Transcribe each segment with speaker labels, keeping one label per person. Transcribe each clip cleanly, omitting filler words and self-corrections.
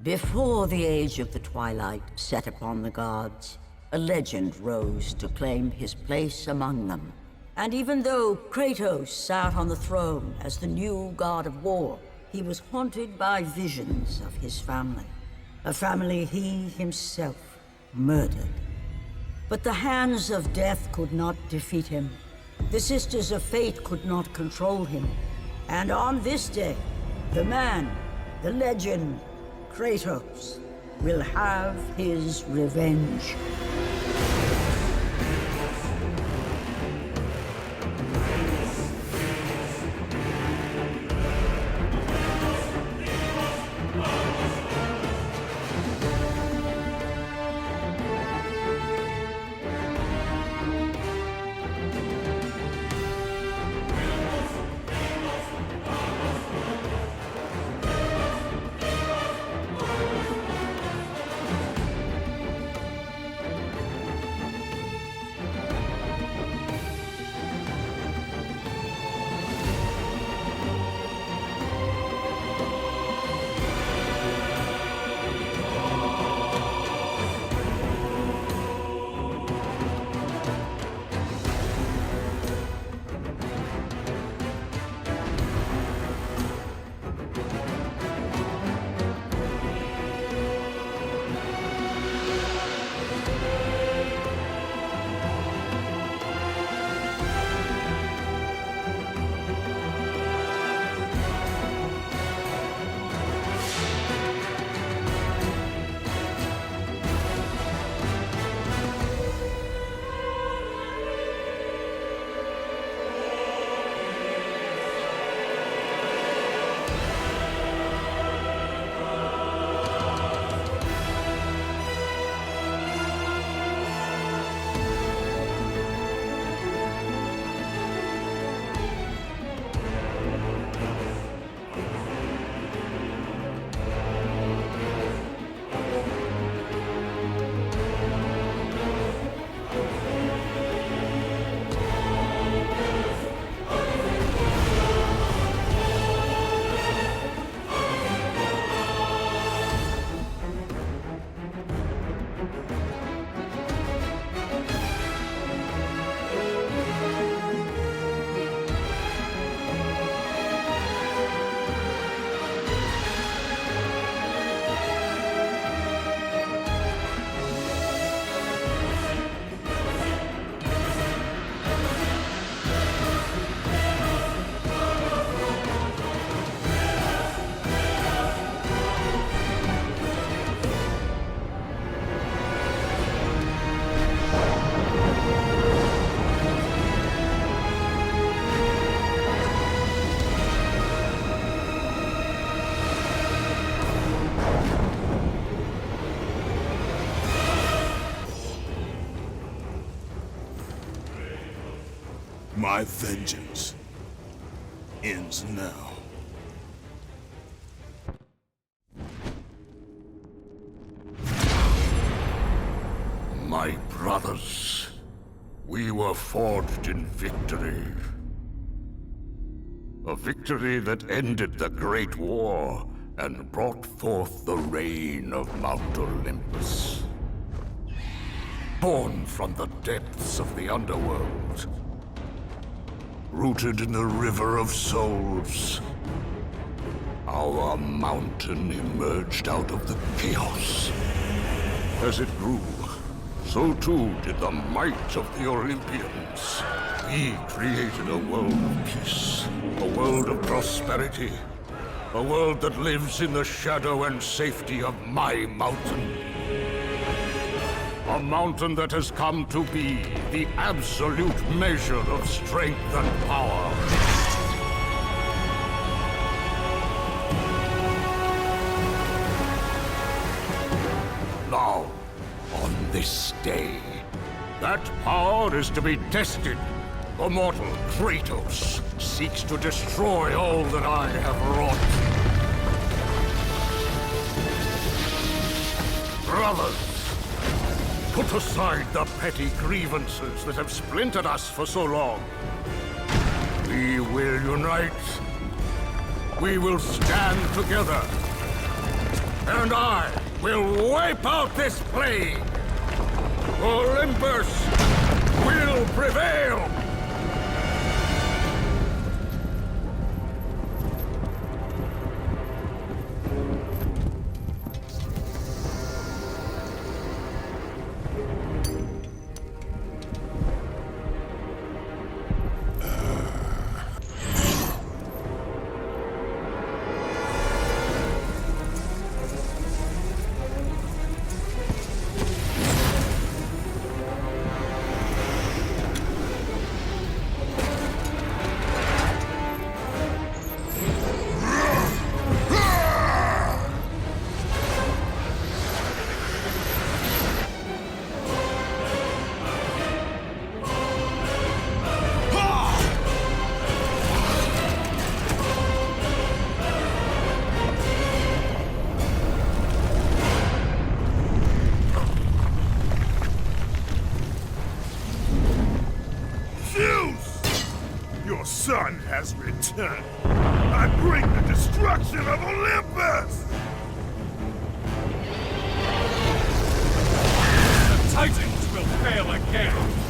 Speaker 1: Before the age of the twilight set upon the gods, a legend rose to claim his place among them. And even though Kratos sat on the throne as the new god of war, he was haunted by visions of his family. A family he himself murdered. But the hands of death could not defeat him. The Sisters of Fate could not control him. And on this day, the man, the legend, Kratos, will have his revenge.
Speaker 2: My vengeance ends now.
Speaker 3: My brothers, we were forged in victory. A victory that ended the Great War and brought forth the reign of Mount Olympus. Born from the depths of the underworld. Rooted in the River of Souls, our mountain emerged out of the chaos. As it grew, so too did the might of the Olympians. We created a world of peace, a world of prosperity, a world that lives in the shadow and safety of my mountain. A mountain that has come to be the absolute measure of strength and power. Now, on this day, that power is to be tested. The mortal Kratos seeks to destroy all that I have wrought. Brothers, put aside the petty grievances that have splintered us for so long. We will unite. We will stand together. And I will wipe out this plague! Olympus will prevail!
Speaker 2: Your son has returned. I bring the destruction of Olympus!
Speaker 4: The Titans will fail again!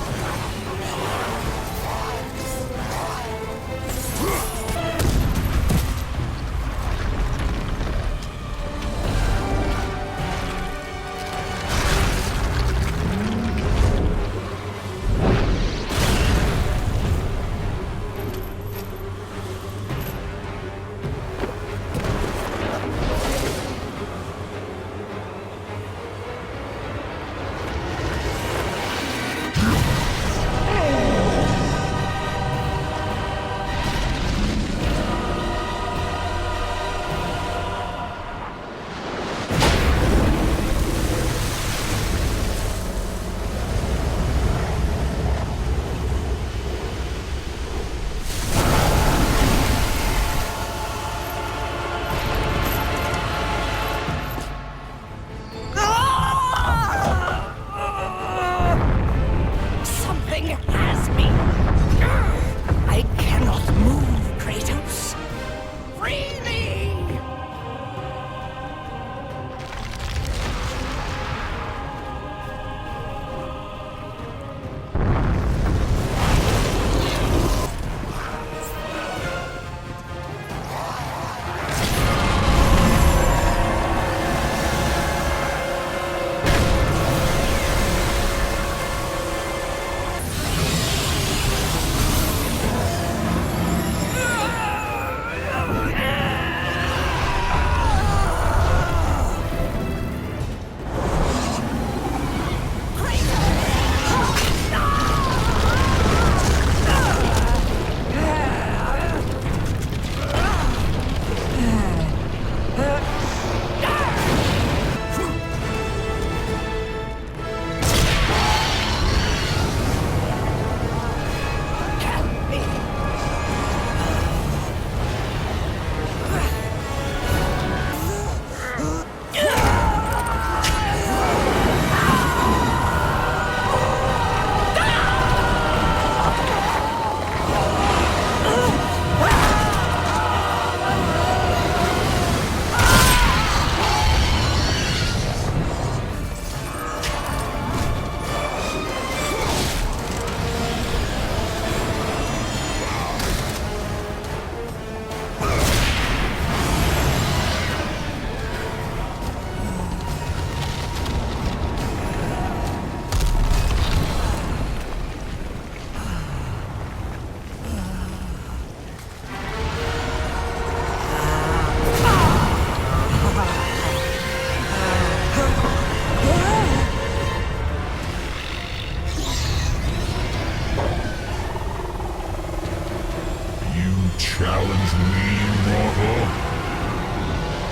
Speaker 3: Challenge me, mortal?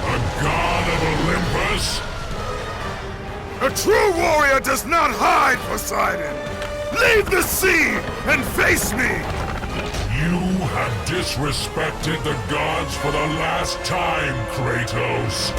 Speaker 3: A god of Olympus?
Speaker 2: A true warrior does not hide, Poseidon! Leave the sea and face me!
Speaker 3: You have disrespected the gods for the last time, Kratos!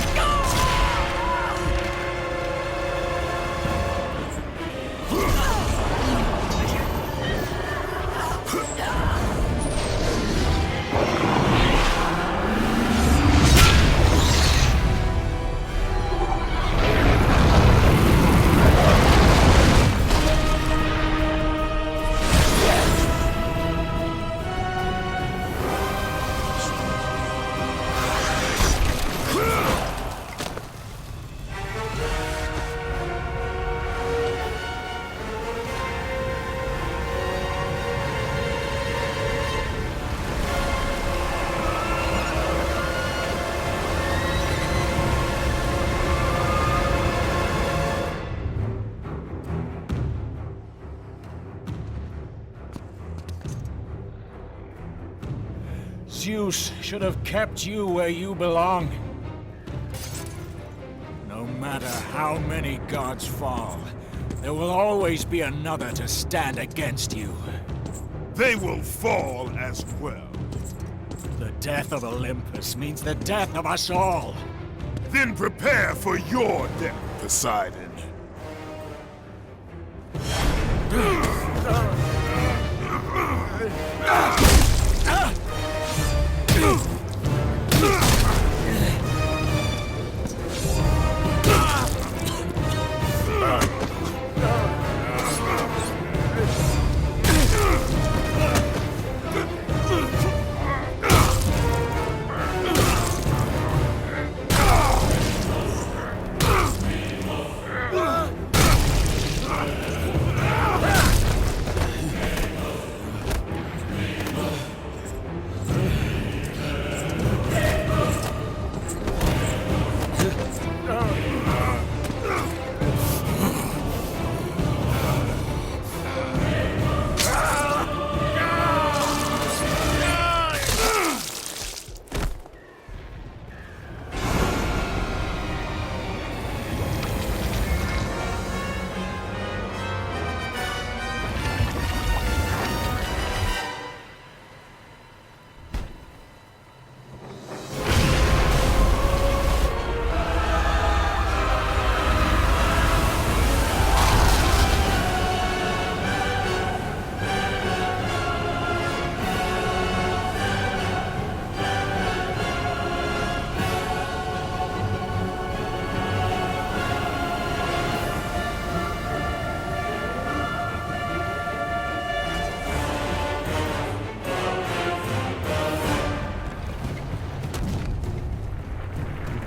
Speaker 5: Zeus should have kept you where you belong. No matter how many gods fall, there will always be another to stand against you.
Speaker 2: They will fall as well.
Speaker 5: The death of Olympus means the death of us all.
Speaker 2: Then prepare for your death, Poseidon.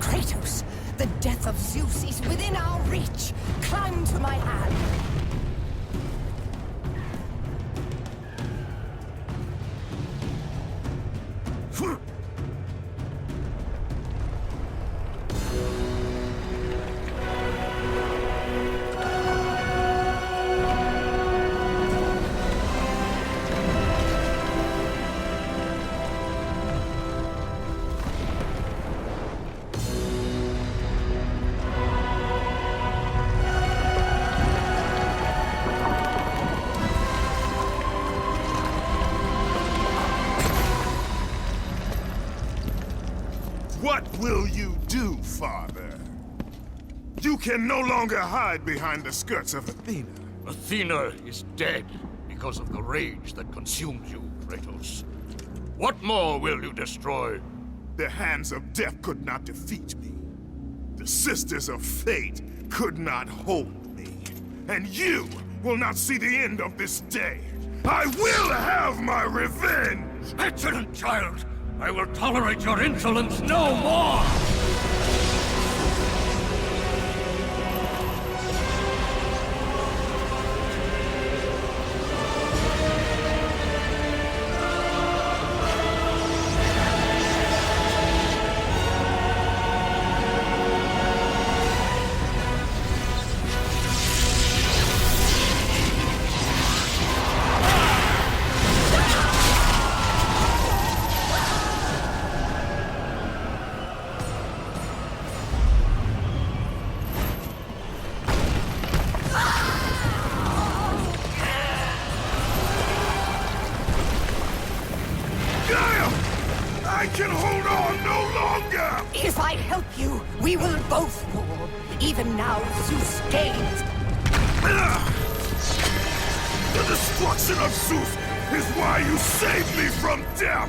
Speaker 6: Kratos, the death of Zeus is within our reach. Climb to my hand.
Speaker 2: What will you do, Father? You can no longer hide behind the skirts of Athena.
Speaker 3: Athena is dead because of the rage that consumes you, Kratos. What more will you destroy?
Speaker 2: The hands of death could not defeat me. The sisters of fate could not hold me. And you will not see the end of this day. I will have my revenge!
Speaker 3: Excellent child! I will tolerate your insolence no more!
Speaker 2: I can hold on no longer!
Speaker 6: If I help you, we will both fall. Even now, Zeus gains.
Speaker 2: The destruction of Zeus is why you saved me from death!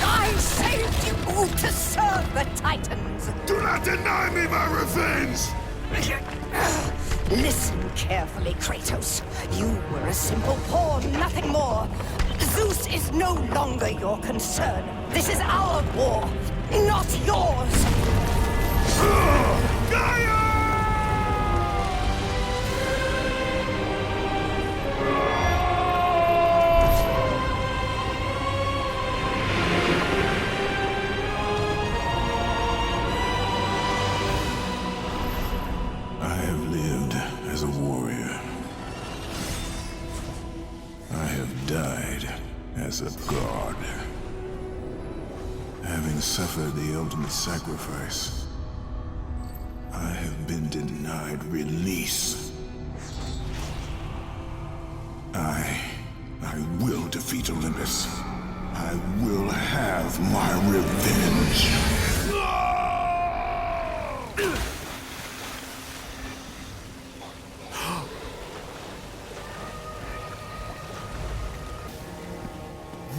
Speaker 6: I saved you to serve the Titans.
Speaker 2: Do not deny me my revenge!
Speaker 6: Listen carefully, Kratos. You were a simple pawn, nothing more. Zeus is no longer your concern. This is our war, not yours.
Speaker 2: Gaia!
Speaker 3: I have lived as a warrior. I have died as a god.
Speaker 2: Having suffered the ultimate sacrifice, I have been denied release. I will defeat Olympus. I will have my revenge.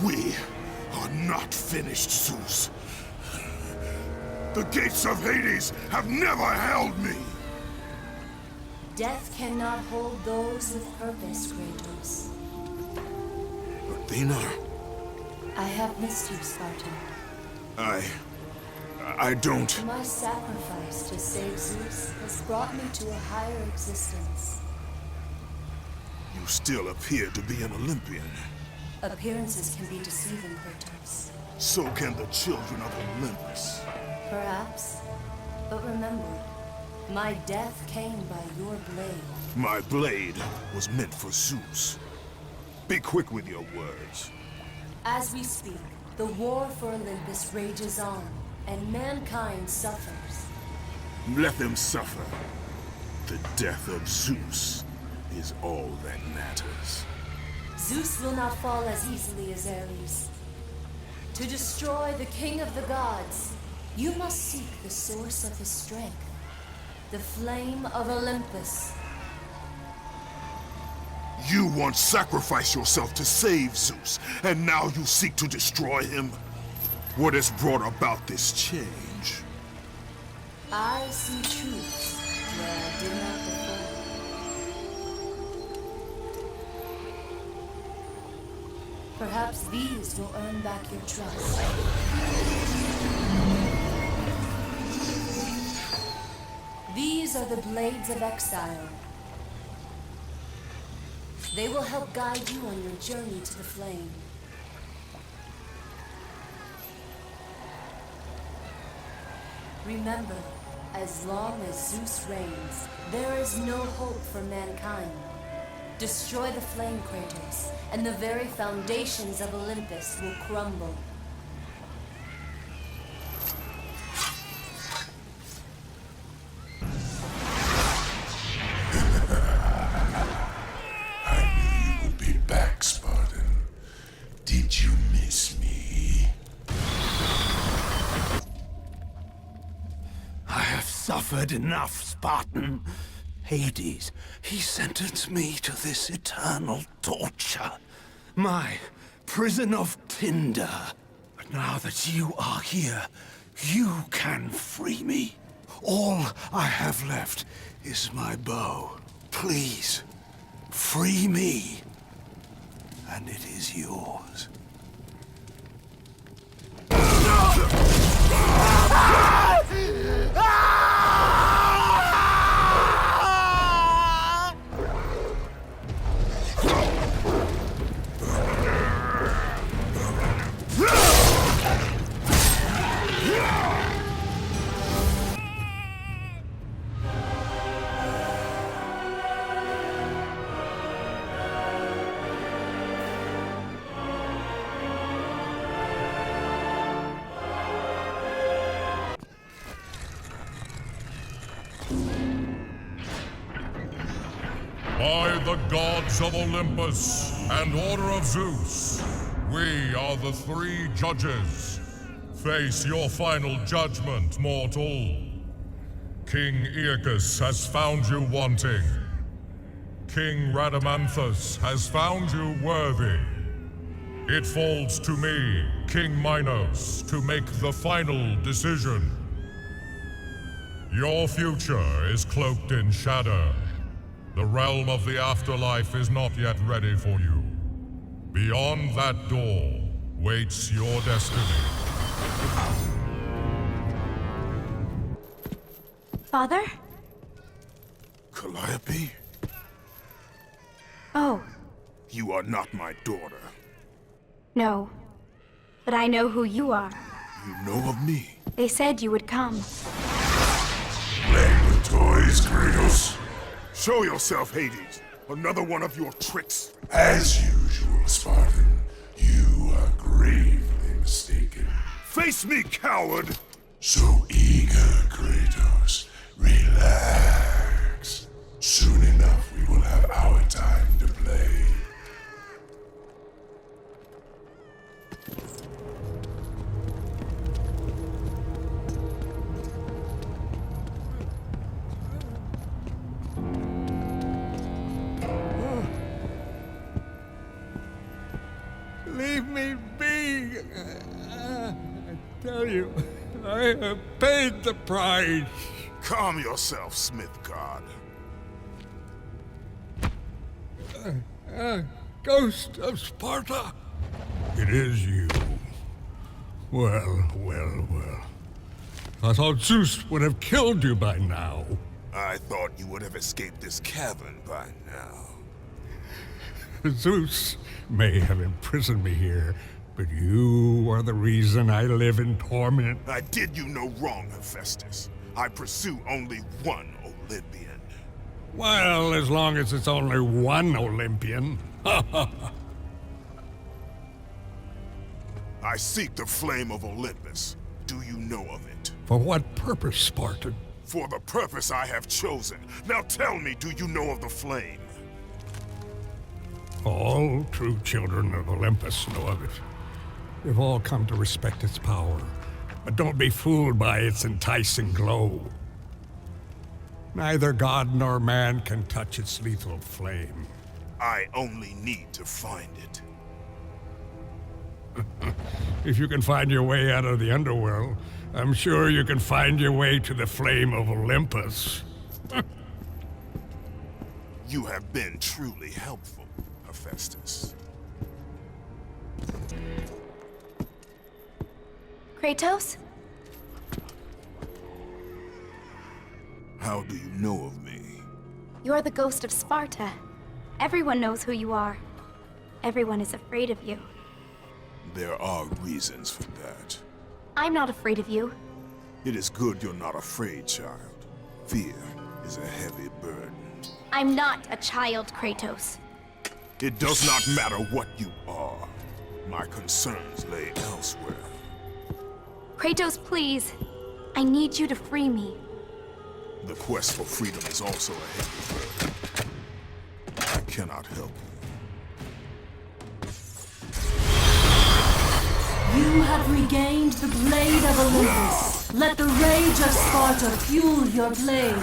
Speaker 2: We are not finished, Zeus. The gates of Hades have never held me.
Speaker 7: Death cannot hold those with purpose, Kratos.
Speaker 2: Athena,
Speaker 7: I have missed you, Spartan.
Speaker 2: I don't...
Speaker 7: My sacrifice to save Zeus has brought me to a higher existence.
Speaker 2: You still appear to be an Olympian.
Speaker 7: Appearances can be deceiving, Kratos.
Speaker 2: So can the children of Olympus.
Speaker 7: Perhaps. But remember, my death came by your blade.
Speaker 2: My blade was meant for Zeus. Be quick with your words.
Speaker 7: As we speak, the war for Olympus rages on, and mankind suffers.
Speaker 2: Let them suffer. The death of Zeus is all that matters.
Speaker 7: Zeus will not fall as easily as Ares. To destroy the king of the gods, you must seek the source of his strength, the flame of Olympus.
Speaker 2: You once sacrificed yourself to save Zeus, and now you seek to destroy him? What has brought about this change?
Speaker 7: I see truths where I did not before. Perhaps these will earn back your trust. These are the Blades of Exile. They will help guide you on your journey to the flame. Remember, as long as Zeus reigns, there is no hope for mankind. Destroy the flame, Kratos, and the very foundations of Olympus will crumble.
Speaker 3: Suffered enough, Spartan. Hades, he sentenced me to this eternal torture. My prison of tinder. But now that you are here, you can free me. All I have left is my bow. Please, free me, and it is yours.
Speaker 8: By the gods of Olympus and Order of Zeus, we are the three judges. Face your final judgment, mortal. King Aeacus has found you wanting. King Rhadamanthus has found you worthy. It falls to me, King Minos, to make the final decision. Your future is cloaked in shadow. The realm of the afterlife is not yet ready for you. Beyond that door waits your destiny.
Speaker 9: Father?
Speaker 2: Calliope?
Speaker 9: Oh,
Speaker 2: You are not my daughter.
Speaker 9: no. But I know who you are.
Speaker 2: You know of me.
Speaker 9: They said you would come.
Speaker 2: Playing with toys, Kratos. Show yourself, Hades. Another one of your tricks.
Speaker 10: As usual, Spartan, you are gravely mistaken.
Speaker 2: Face me, coward!
Speaker 10: So eager, Kratos. Relax. Soon enough, we will have our time to play.
Speaker 5: Leave me be! I tell you, I have paid the price.
Speaker 2: Calm yourself, Smith God.
Speaker 5: Ghost of Sparta! It is you. Well, well, well. I thought Zeus would have killed you by now.
Speaker 2: I thought you would have escaped this cavern by now.
Speaker 5: Zeus may have imprisoned me here, but you are the reason I live in torment.
Speaker 2: I did you no wrong, Hephaestus. I pursue only one Olympian.
Speaker 5: Well, as long as it's only one Olympian.
Speaker 2: I seek the flame of Olympus. Do you know of it?
Speaker 5: For what purpose, Spartan?
Speaker 2: For the purpose I have chosen. Now tell me, do you know of the flame?
Speaker 5: All true children of Olympus know of it. They've all come to respect its power, but don't be fooled by its enticing glow. Neither god nor man can touch its lethal flame.
Speaker 2: I only need to find it.
Speaker 5: If you can find your way out of the underworld, I'm sure you can find your way to the flame of Olympus.
Speaker 2: You have been truly helpful, Hephaestus.
Speaker 9: Kratos?
Speaker 2: How do you know of me?
Speaker 9: You're the ghost of Sparta. Everyone knows who you are. Everyone is afraid of you.
Speaker 2: There are reasons for that.
Speaker 9: I'm not afraid of you.
Speaker 2: It is good you're not afraid, child. Fear is a heavy burden.
Speaker 9: I'm not a child, Kratos.
Speaker 2: It does not matter what you are. My concerns lay elsewhere.
Speaker 9: Kratos, please. I need you to free me.
Speaker 2: The quest for freedom is also a heavy burden. I cannot help you.
Speaker 7: You have regained the blade of Olympus. Let the rage of Sparta fuel your blade.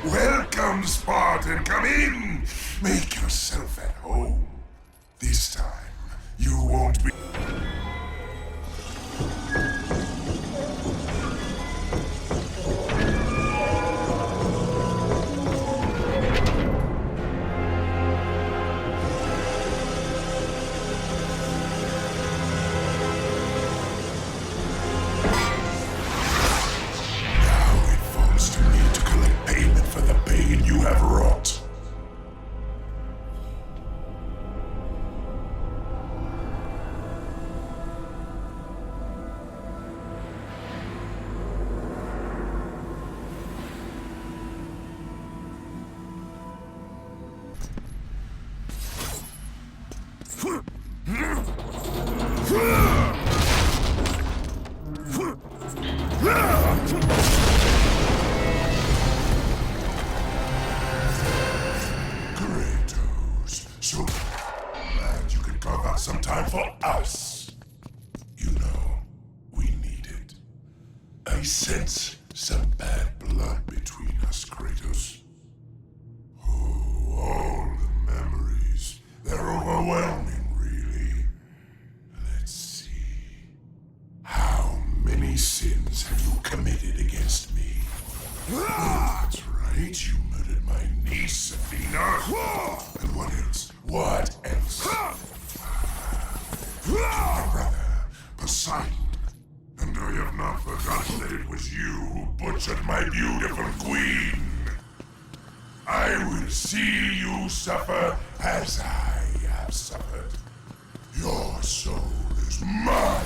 Speaker 10: Welcome, Spartan. Come in. Make yourself at home. This time, you won't be... You have wrought. So glad you could carve out some time for us. You know, we need it. I sense some bad blood between us, Kratos. Oh, all Overwhelming, really. Let's see. How many sins have you committed against me? That's right, you murdered my niece, Athena. And what else? What else? My brother, Poseidon. And I have not forgotten that it was you who butchered my beautiful queen. I will see you suffer as I have suffered. Your soul is mine.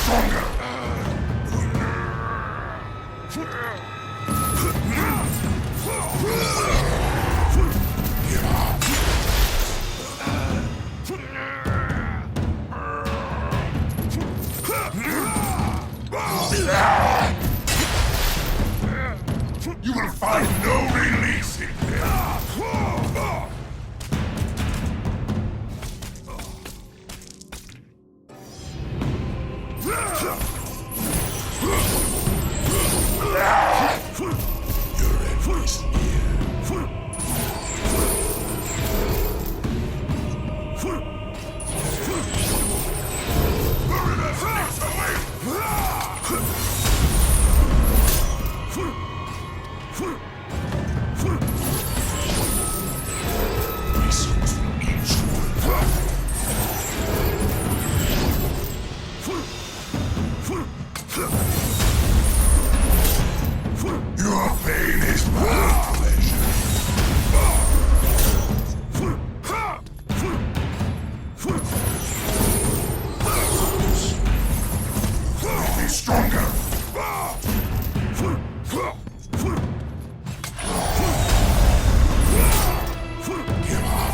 Speaker 10: stronger! You will find no release in there! Your end is near. Hurry that snakes away! Whistles will eat you alive. Your pain is my pleasure. Be stronger. Give up,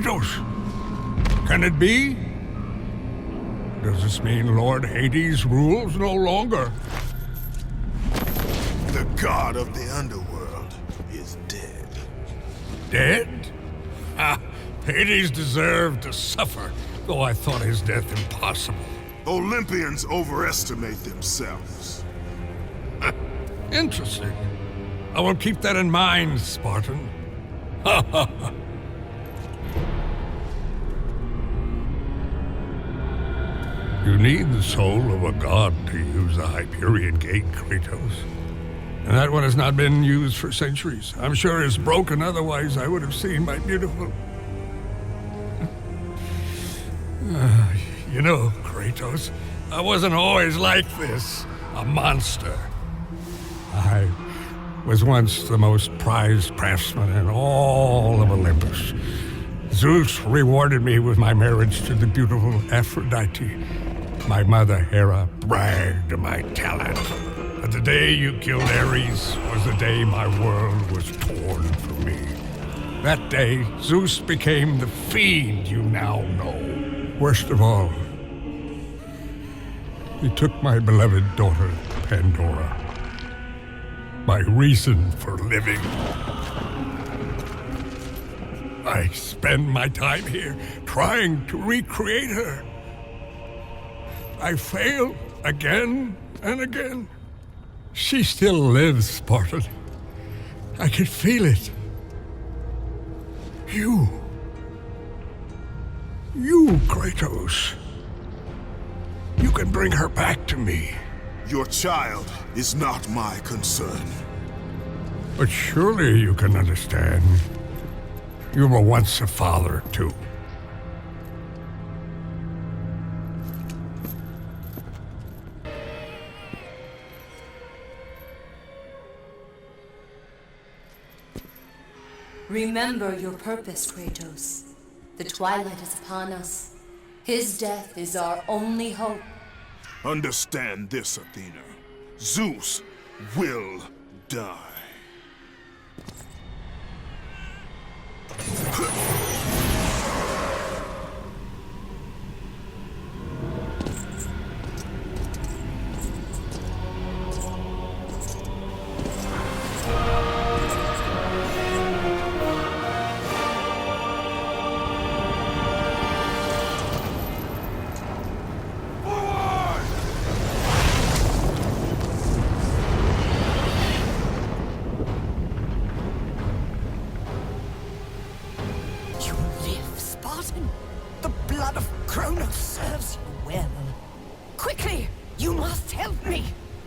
Speaker 5: Kratos! Can it be? Does this mean Lord Hades rules no longer?
Speaker 2: The god of the underworld is dead.
Speaker 5: Dead? Ah, Hades deserved to suffer, though I thought his death impossible.
Speaker 2: Olympians overestimate themselves.
Speaker 5: Interesting. I will keep that in mind, Spartan. Ha ha ha. You need the soul of a god to use the Hyperion Gate, Kratos. And that one has not been used for centuries. I'm sure it's broken, otherwise I would have seen my beautiful... You know, Kratos, I wasn't always like this, a monster. I was once the most prized craftsman in all of Olympus. Zeus rewarded me with my marriage to the beautiful Aphrodite. My mother, Hera, bragged of my talent. But the day you killed Ares was the day my world was torn from me. That day, Zeus became the fiend you now know. Worst of all, he took my beloved daughter, Pandora. My reason for living. I spend my time here trying to recreate her. I fail again and again. She still lives, Spartan. I can feel it. You, Kratos. You can bring her back to me.
Speaker 2: Your child is not my concern.
Speaker 5: But surely you can understand. You were once a father, too.
Speaker 7: Remember your purpose, Kratos. The twilight is upon us. His death is our only hope.
Speaker 2: Understand this, Athena. Zeus will die.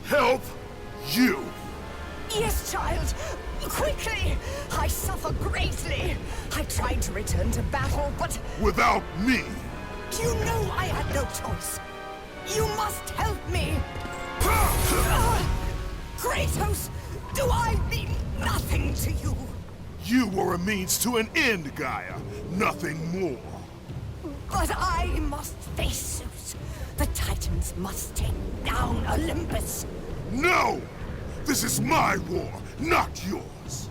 Speaker 2: Help you!
Speaker 6: Yes, child! Quickly! I suffer greatly! I tried to return to battle, but...
Speaker 2: Without me!
Speaker 6: You know I had no choice! You must help me! Kratos! Do I mean nothing to you?
Speaker 2: You were a means to an end, Gaia. Nothing more.
Speaker 6: But I must face Zeus. The Titans must take down Olympus.
Speaker 2: No! This is my war, not yours.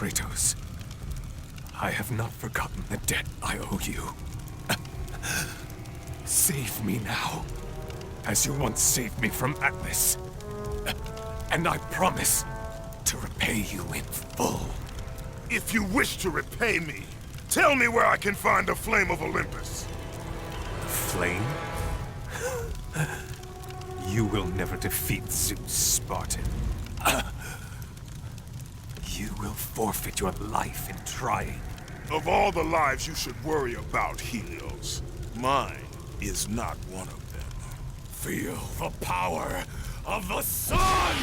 Speaker 11: Kratos, I have not forgotten the debt I owe you. Save me now, as you once saved me from Atlas. And I promise to repay you in full.
Speaker 2: If you wish to repay me, tell me where I can find the Flame of Olympus.
Speaker 11: Flame? You will never defeat Zeus, Spartan. You will forfeit your life in trying.
Speaker 2: Of all the lives you should worry about, Helios, mine is not one of them.
Speaker 11: Feel the power of the sun!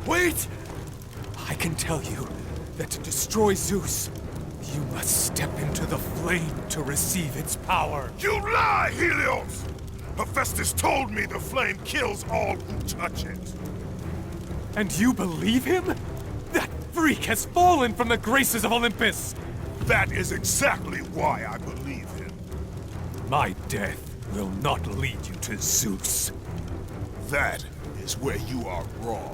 Speaker 11: Wait! I can tell you that to destroy Zeus, you must step into the flame to receive its power.
Speaker 2: You lie, Helios! Hephaestus told me the flame kills all who touch it.
Speaker 11: And you believe him? That freak has fallen from the graces of Olympus!
Speaker 2: That is exactly why I believe him.
Speaker 11: My death will not lead you to Zeus.
Speaker 2: That is where you are wrong.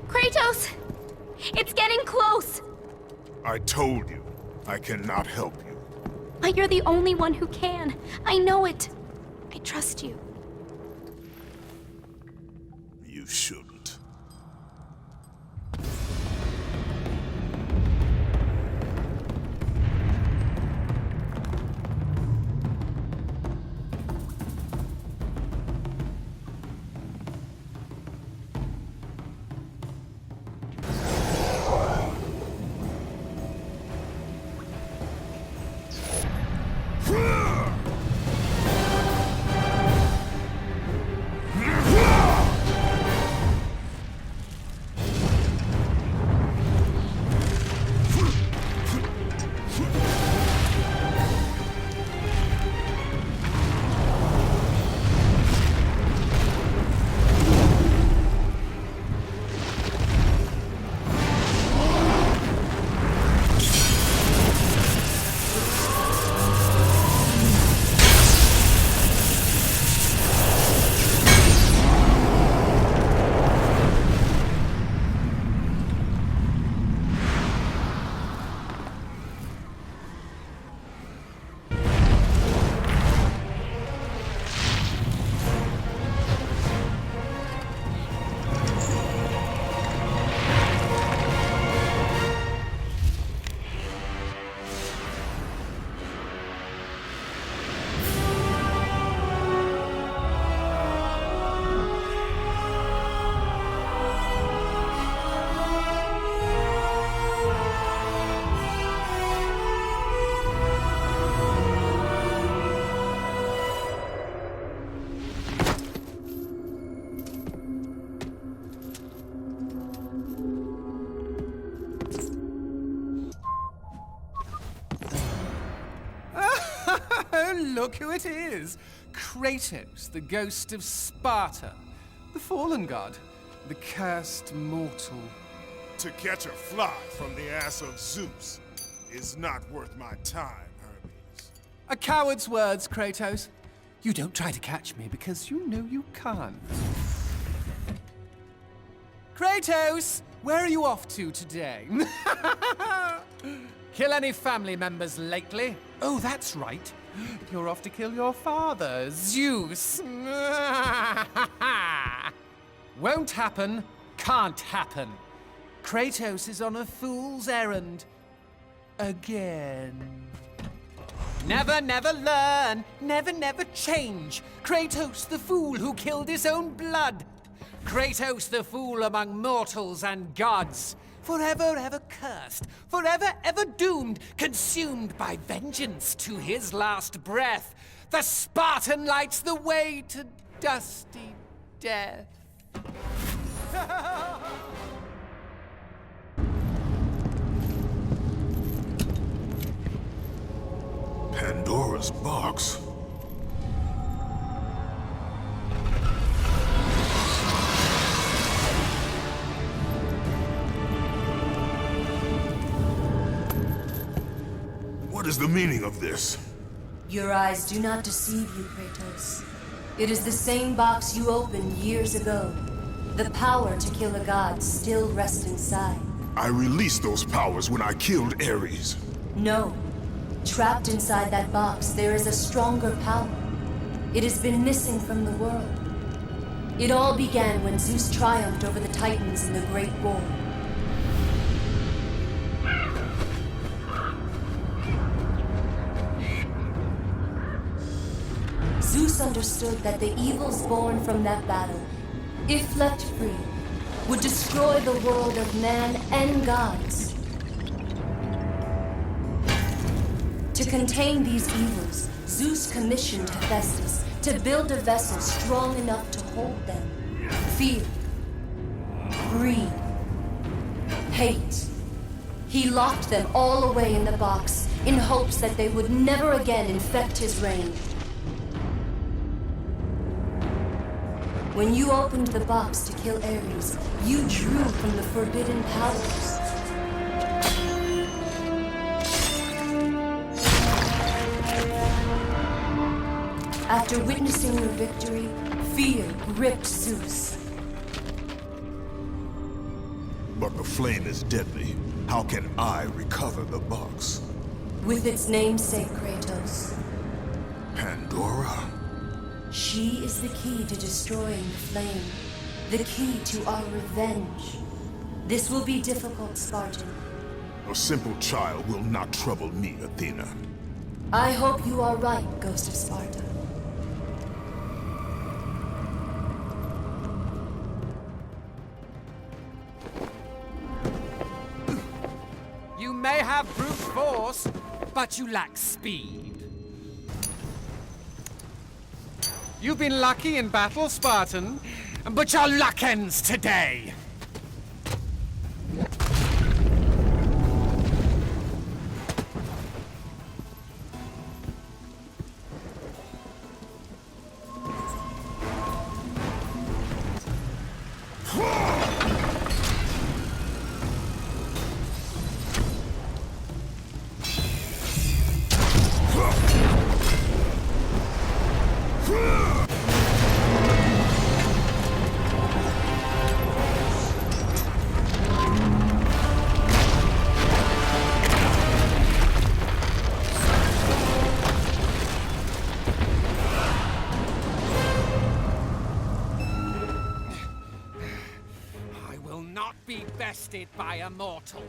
Speaker 9: Kratos! It's getting close!
Speaker 2: I told you, I cannot help you.
Speaker 9: But you're the only one who can. I know it. I trust you.
Speaker 2: You shouldn't.
Speaker 11: look who it is! Kratos, the ghost of Sparta. The fallen god. The cursed mortal.
Speaker 2: To catch a fly from the ass of Zeus is not worth my time, Hermes.
Speaker 11: A coward's words, Kratos. You don't try to catch me because you know you can't. Kratos, where are you off to today? Kill any family members lately? Oh, that's right. You're off to kill your father, Zeus. Won't happen, can't happen. Kratos is on a fool's errand. Again. Never, never learn. Never, never change. Kratos, the fool who killed his own blood. Kratos, the fool among mortals and gods. Forever, ever cursed. Forever, ever doomed. Consumed by vengeance to his last breath. The Spartan lights the way to dusty death.
Speaker 2: Pandora's box. What is the meaning of this?
Speaker 7: Your eyes do not deceive you, Kratos. It is the same box you opened years ago. The power to kill a god still rests inside.
Speaker 2: I released those powers when I killed Ares.
Speaker 7: No. Trapped inside that box, there is a stronger power. It has been missing from the world. It all began when Zeus triumphed over the Titans in the Great War. Zeus understood that the evils born from that battle, if left free, would destroy the world of man and gods. To contain these evils, Zeus commissioned Hephaestus to build a vessel strong enough to hold them. Fear, greed, hate. He locked them all away in the box in hopes that they would never again infect his reign. When you opened the box to kill Ares, you drew from the forbidden powers. After witnessing your victory, fear gripped Zeus.
Speaker 2: But the flame is deadly. How can I recover the box?
Speaker 7: With its namesake, Kratos.
Speaker 2: Pandora?
Speaker 7: She is the key to destroying the flame. The key to our revenge. This will be difficult, Spartan.
Speaker 2: A simple child will not trouble me, Athena.
Speaker 7: I hope you are right, Ghost of Sparta.
Speaker 11: You may have brute force, but you lack speed. You've been lucky in battle, Spartan, but your luck ends today. Be bested by a mortal.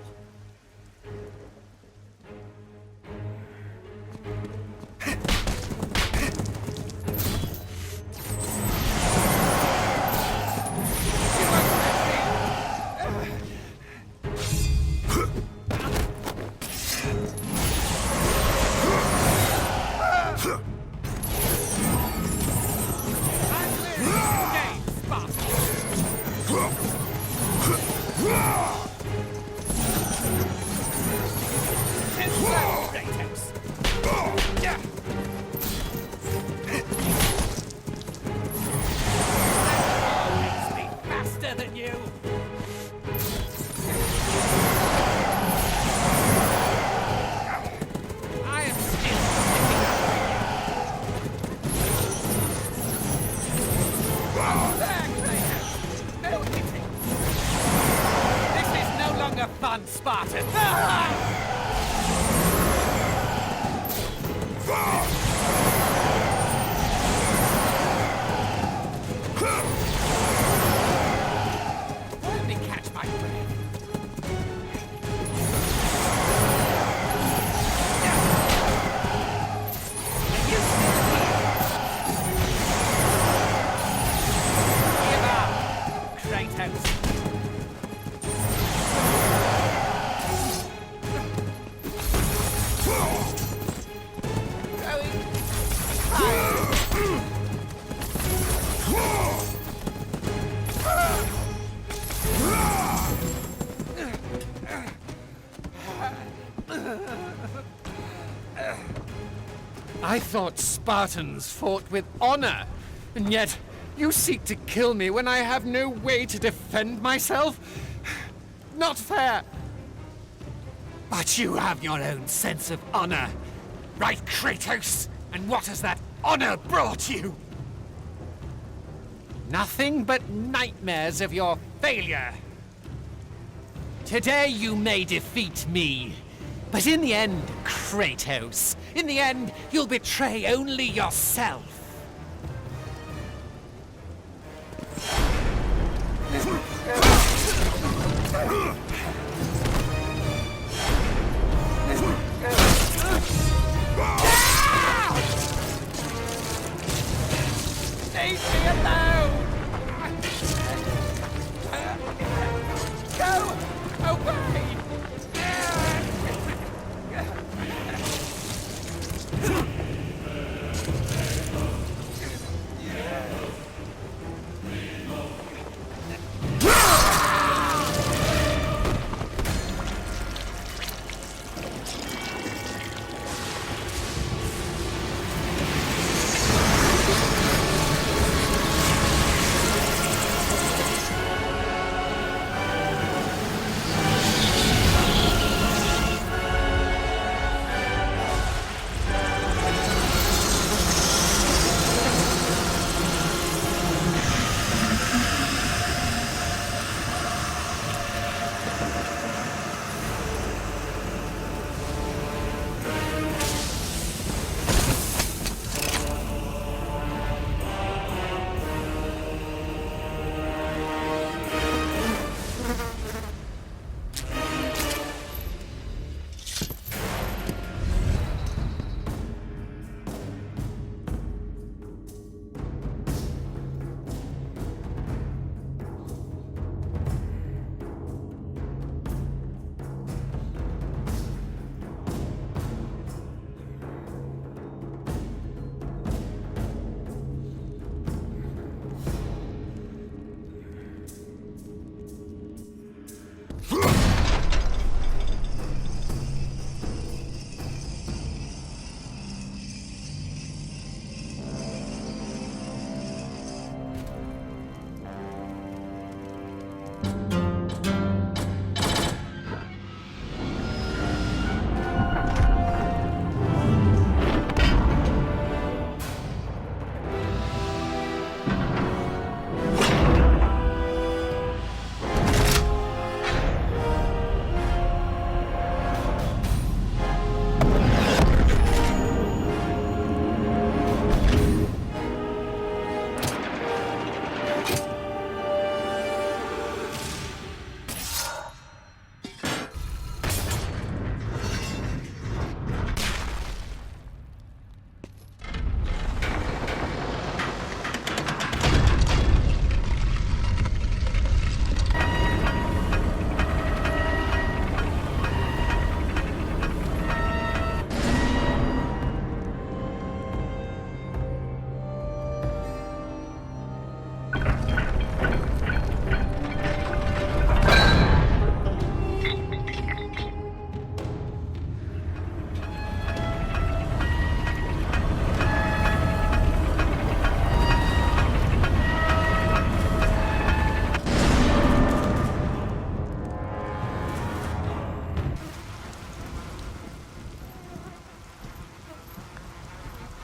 Speaker 11: Have fun, Spartan! Let me catch my breath. Give up, Kratos. I thought Spartans fought with honor, and yet you seek to kill me when I have no way to defend myself? Not fair. But you have your own sense of honor, right, Kratos? And what has that honor brought you? Nothing but nightmares of your failure. Today you may defeat me, but in the end, Kratos, in the end, you'll betray only yourself. Leave me alone! Go away!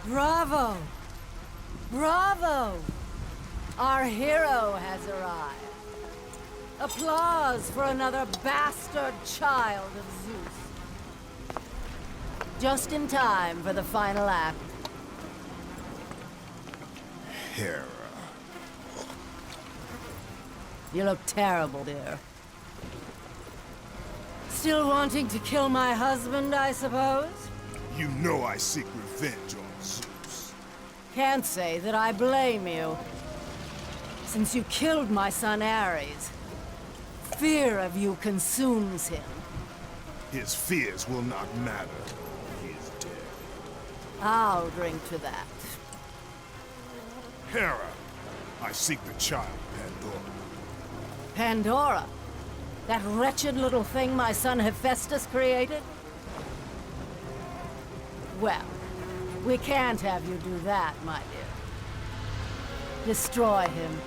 Speaker 6: Bravo! Bravo! Our hero has arrived. Applause for another bastard child of Zeus. Just in time for the final act.
Speaker 2: Hera.
Speaker 6: You look terrible, dear. Still wanting to kill my husband, I suppose?
Speaker 2: You know I seek revenge on Zeus.
Speaker 6: Can't say that I blame you. Since you killed my son Ares, fear of you consumes him.
Speaker 2: His fears will not matter. He is dead.
Speaker 6: I'll drink to that.
Speaker 2: Hera, I seek the child, Pandora.
Speaker 6: Pandora? That wretched little thing my son Hephaestus created? Well, we can't have you do that, my dear. Destroy him.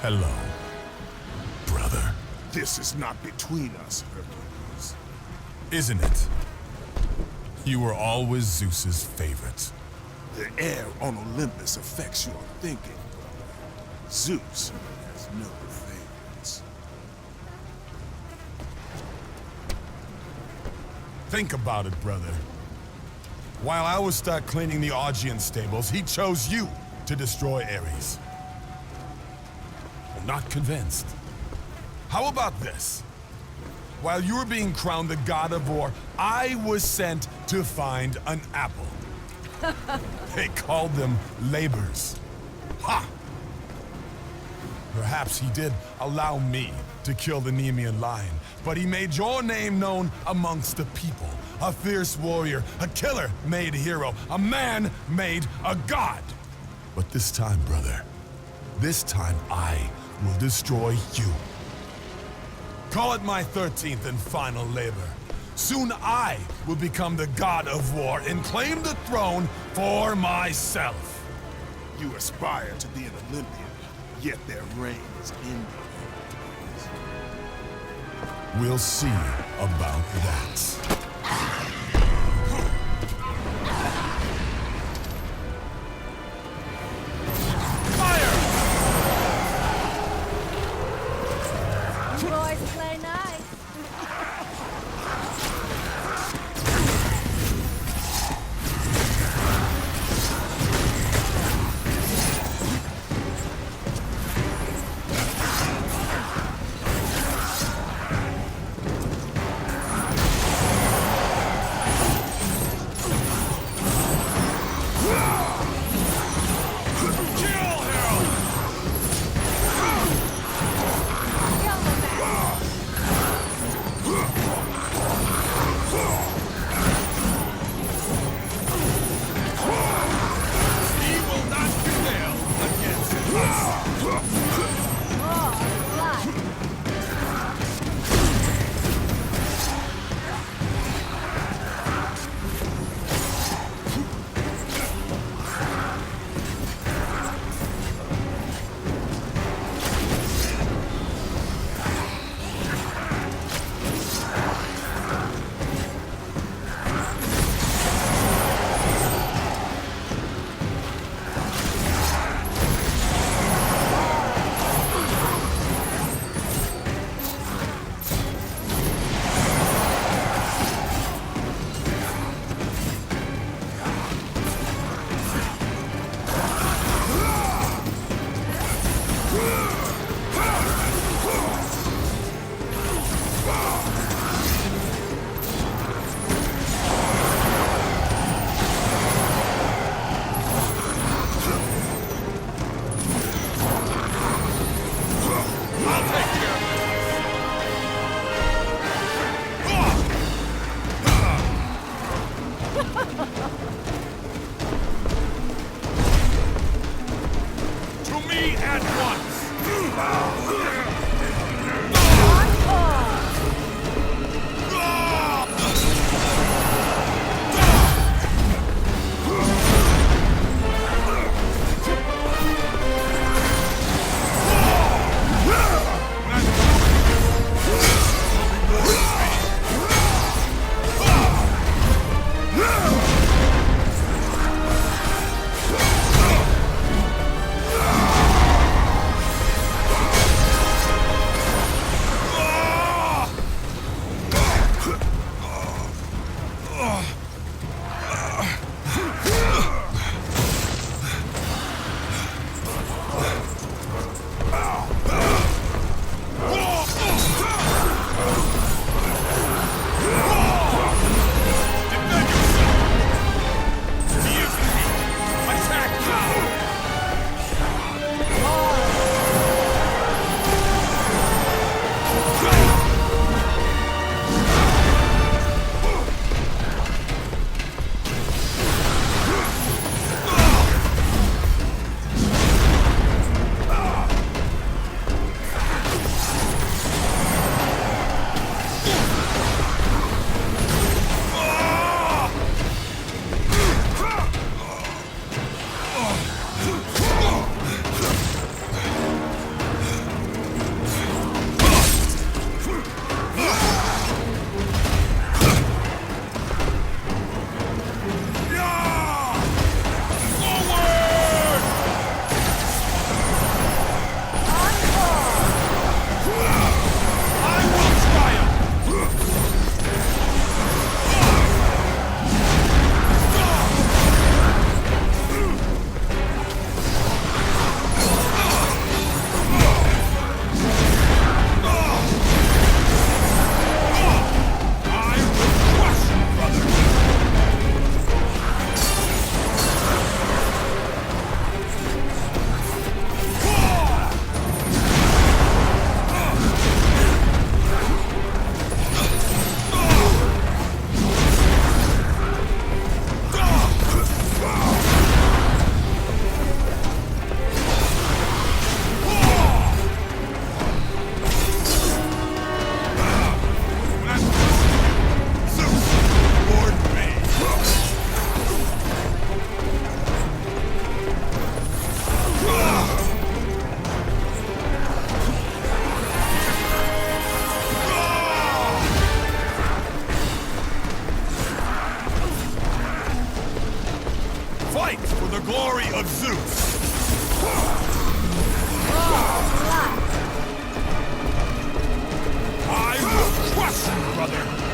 Speaker 10: Hello, brother.
Speaker 2: This is not between us, Hercules.
Speaker 10: Isn't it? You were always Zeus's favorite.
Speaker 2: The air on Olympus affects your thinking, brother. Zeus has no favorites.
Speaker 10: Think about it, brother. While I was stuck cleaning the Augean stables, he chose you to destroy Ares. I'm not convinced. How about this? While you were being crowned the god of war, I was sent to find an apple. They called them labors. Ha! Perhaps he did allow me to kill the Nemean lion, but he made your name known amongst the people. A fierce warrior, a killer made hero, a man made a god. But this time, brother, this time I will destroy you. Call it my 13th and final labor. Soon I will become the god of war and claim the throne for myself.
Speaker 2: You aspire to be an Olympian, yet their reign is ending.
Speaker 10: We'll see about that.
Speaker 6: You boys play nice.
Speaker 2: of Zeus! I will crush you, brother!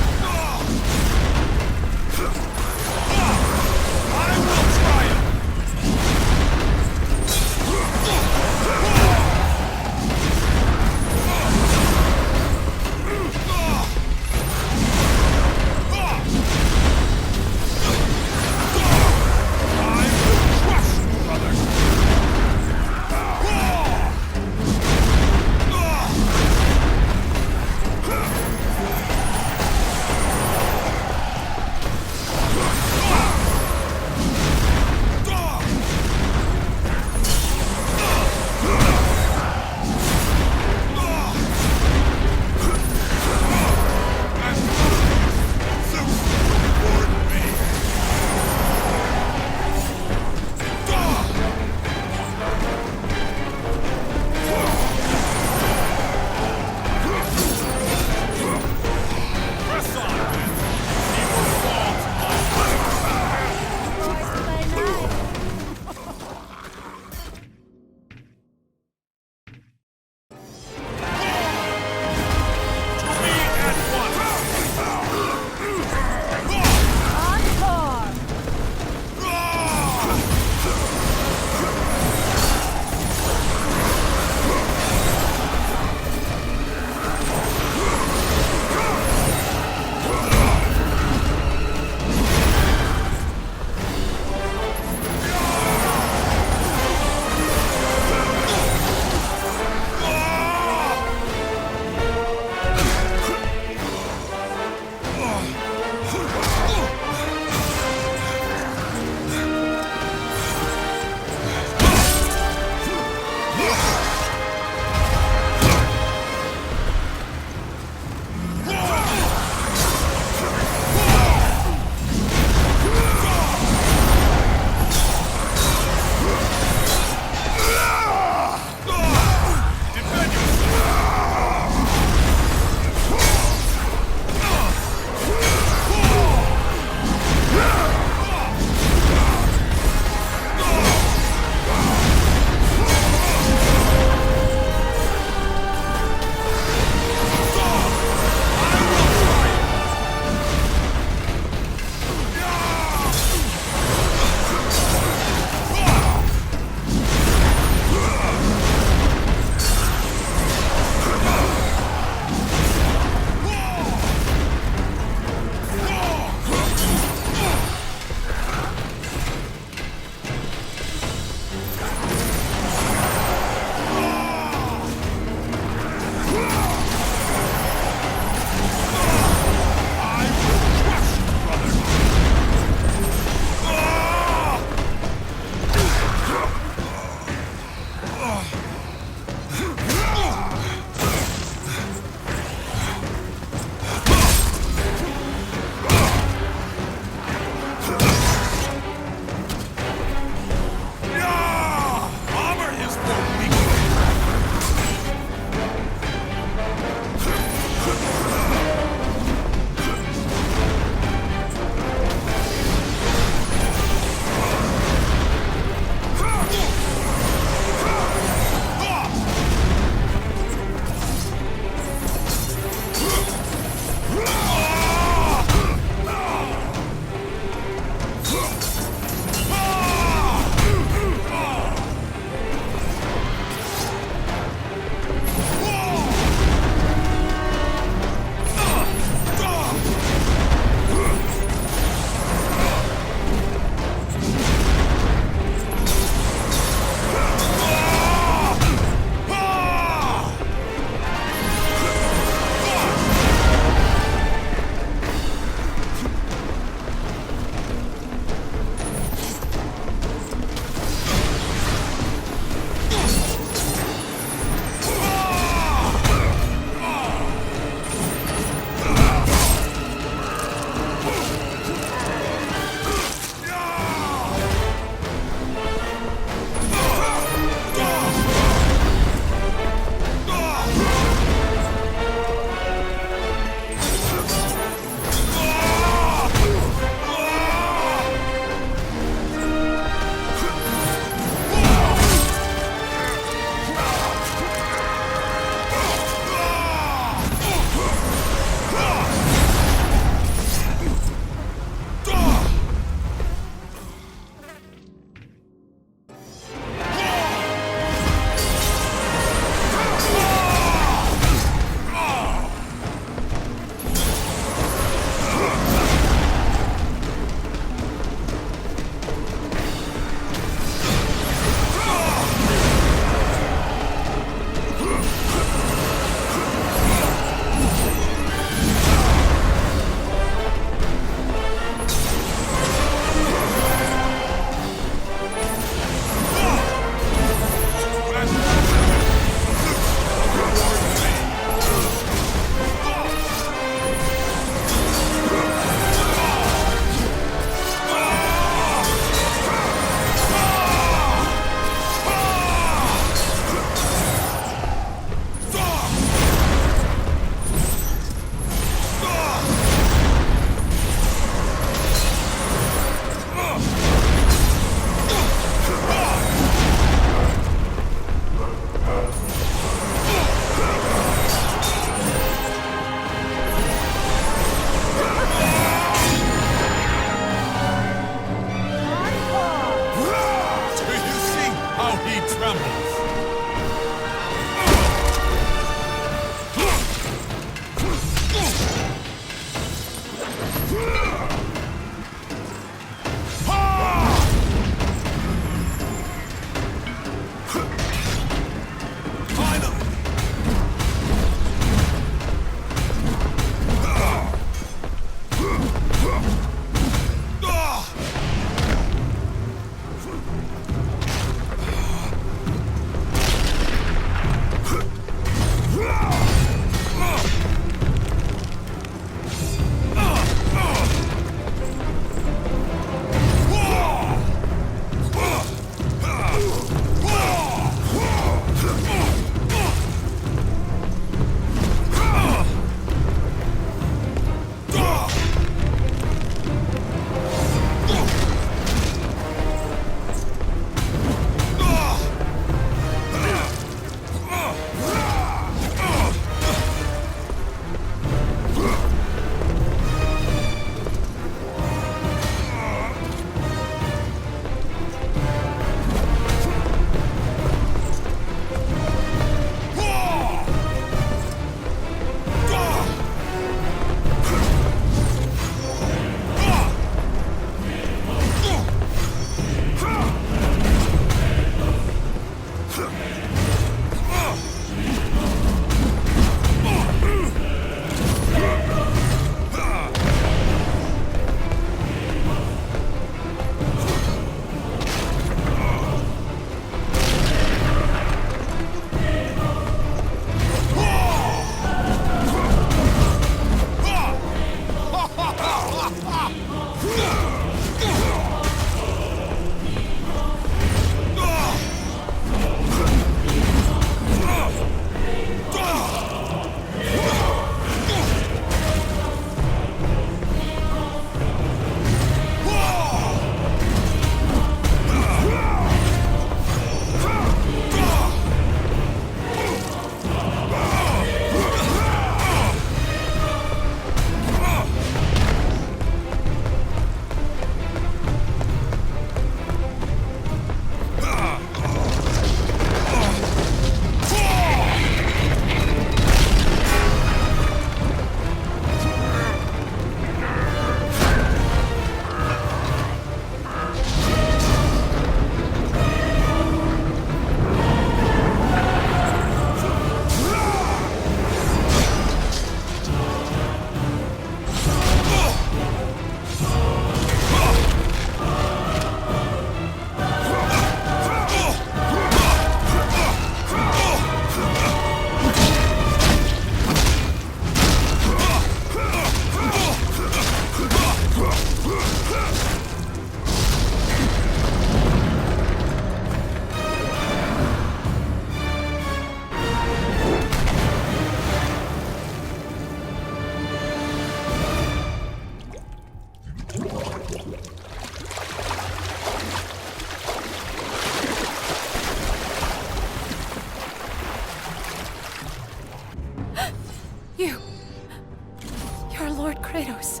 Speaker 6: Kratos,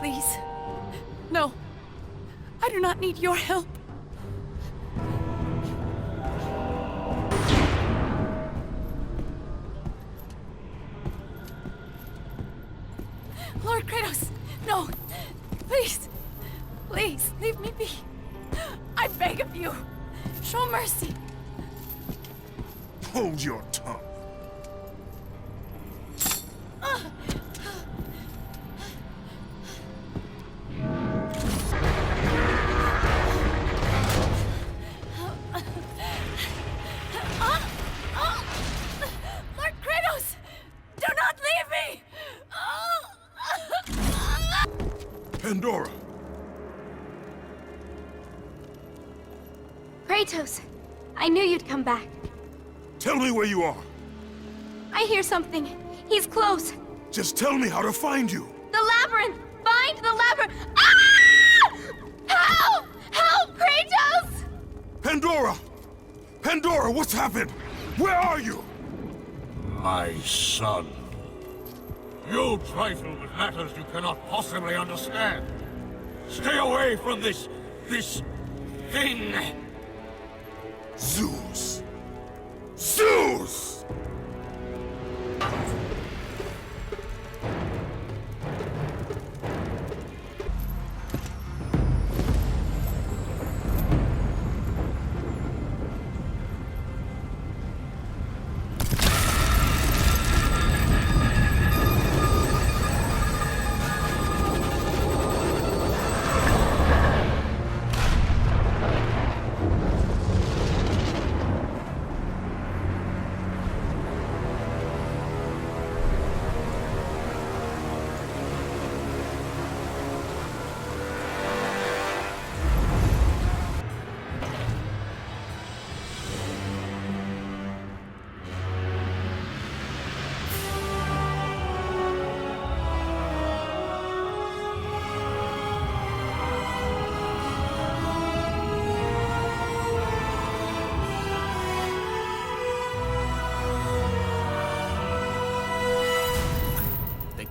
Speaker 6: please. No. I do not need your help. Lord Kratos, no. Please. Please, leave me be. I beg of you. Show mercy.
Speaker 2: Hold your tongue.
Speaker 6: Lord Kratos, do not leave me!
Speaker 2: Pandora!
Speaker 9: Kratos, I knew you'd come back.
Speaker 2: Tell me where you are.
Speaker 9: I hear something. He's close.
Speaker 2: Just tell me how to find you.
Speaker 9: The labyrinth! Find the labyrinth! Ah! Help! Help, Kratos!
Speaker 2: Pandora! Pandora, what's happened? Where are you?
Speaker 3: My son. You trifle with matters you cannot possibly understand. Stay away from this thing.
Speaker 2: Zeus! Zeus!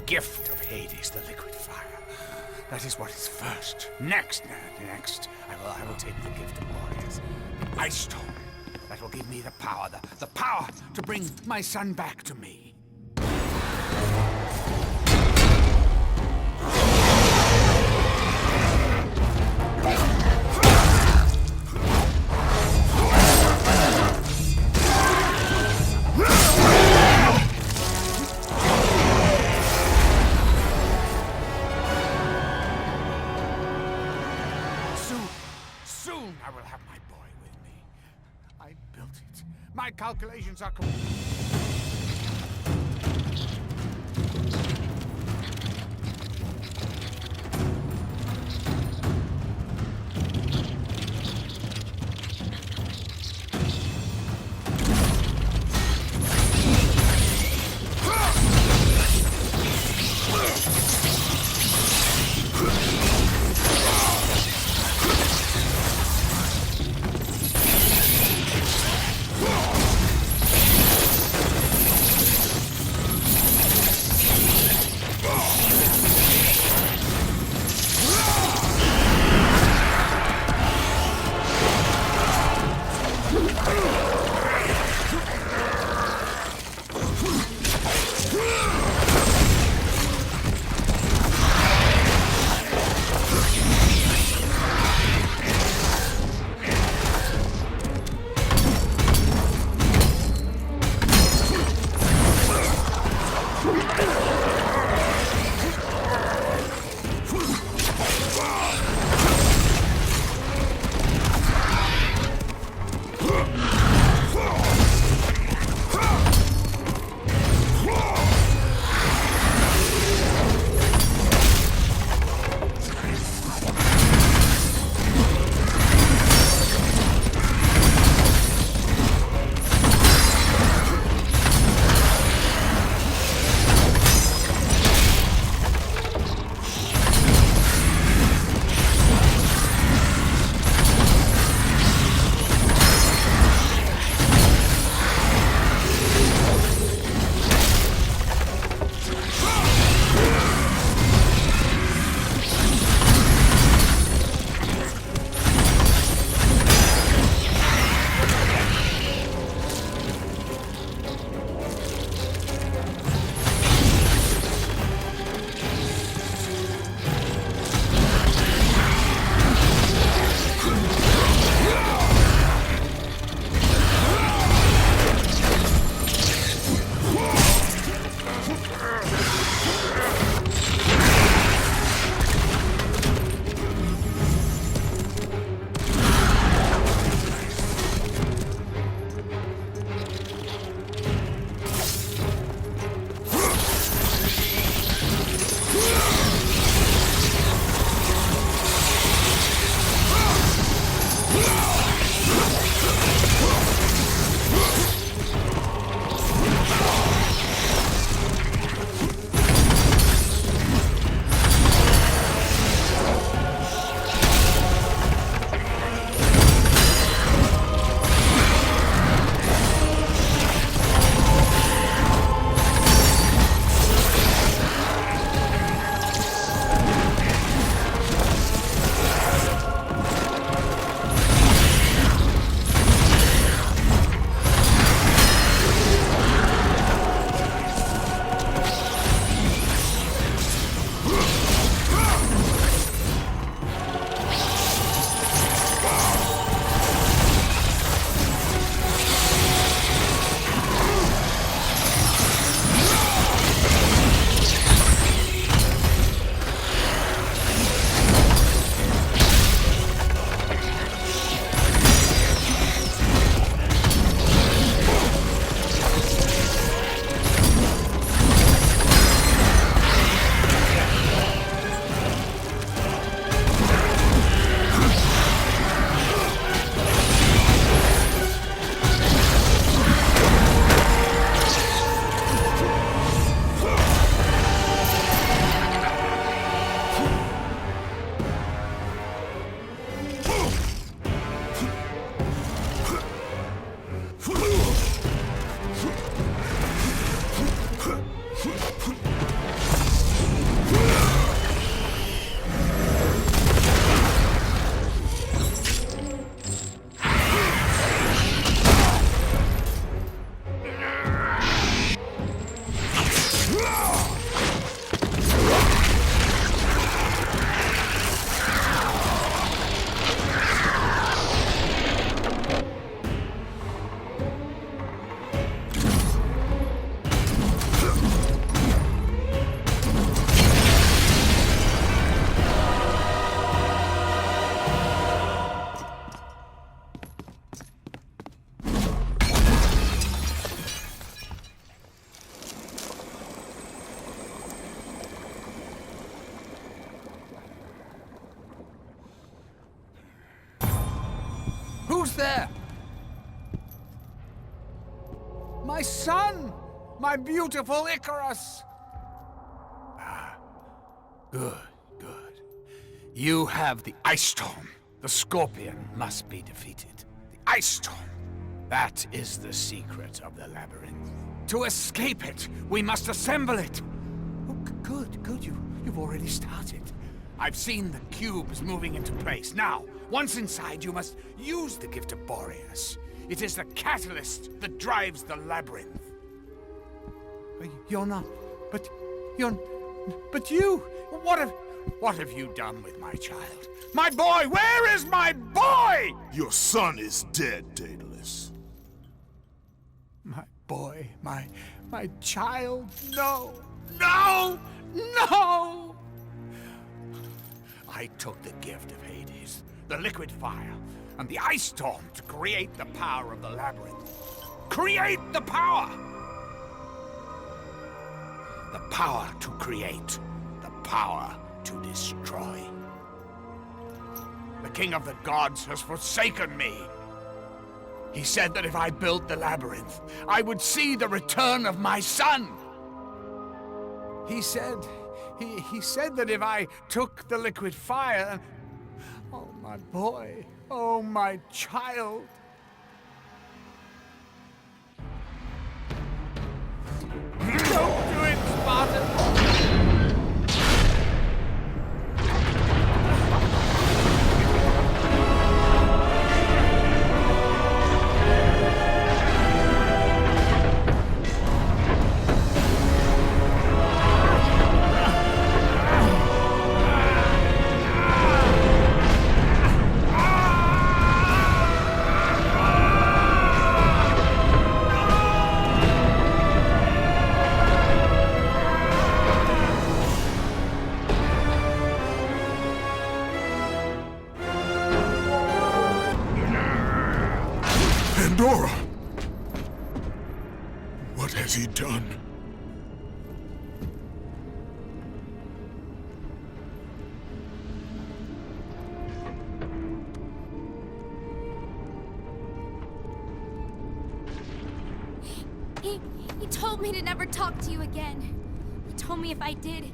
Speaker 12: Gift of Hades, the liquid fire. That is what is first. Next, I will take the gift of warriors. The ice stone. That will give me the power to bring my son back to me. Soon I will have my boy with me. I built it. My calculations are complete. Who's there? My son! My beautiful Icarus! Ah, good, good. You have the Ice Storm. The Scorpion must be defeated. The Ice Storm. That is the secret of the labyrinth. To escape it, we must assemble it. Oh, good. You've already started. I've seen the cubes moving into place. Now, once inside, you must use the gift of Boreas. It is the catalyst that drives the labyrinth. You're not... But you... What have you done with my child? My boy! Where is my boy?
Speaker 2: Your son is dead, Daedalus.
Speaker 12: My boy, my child, no! No! No! I took the gift of Hades, the liquid fire, and the ice storm to create the power of the labyrinth. Create the power! The power to create, the power to destroy. The king of the gods has forsaken me. He said that if I built the labyrinth, I would see the return of my son. He said that if I took the liquid fire... Oh, my boy. Oh, my child. Don't do it, Spartan!
Speaker 2: Pandora! What has he done?
Speaker 9: He told me to never talk to you again. He told me if I did, he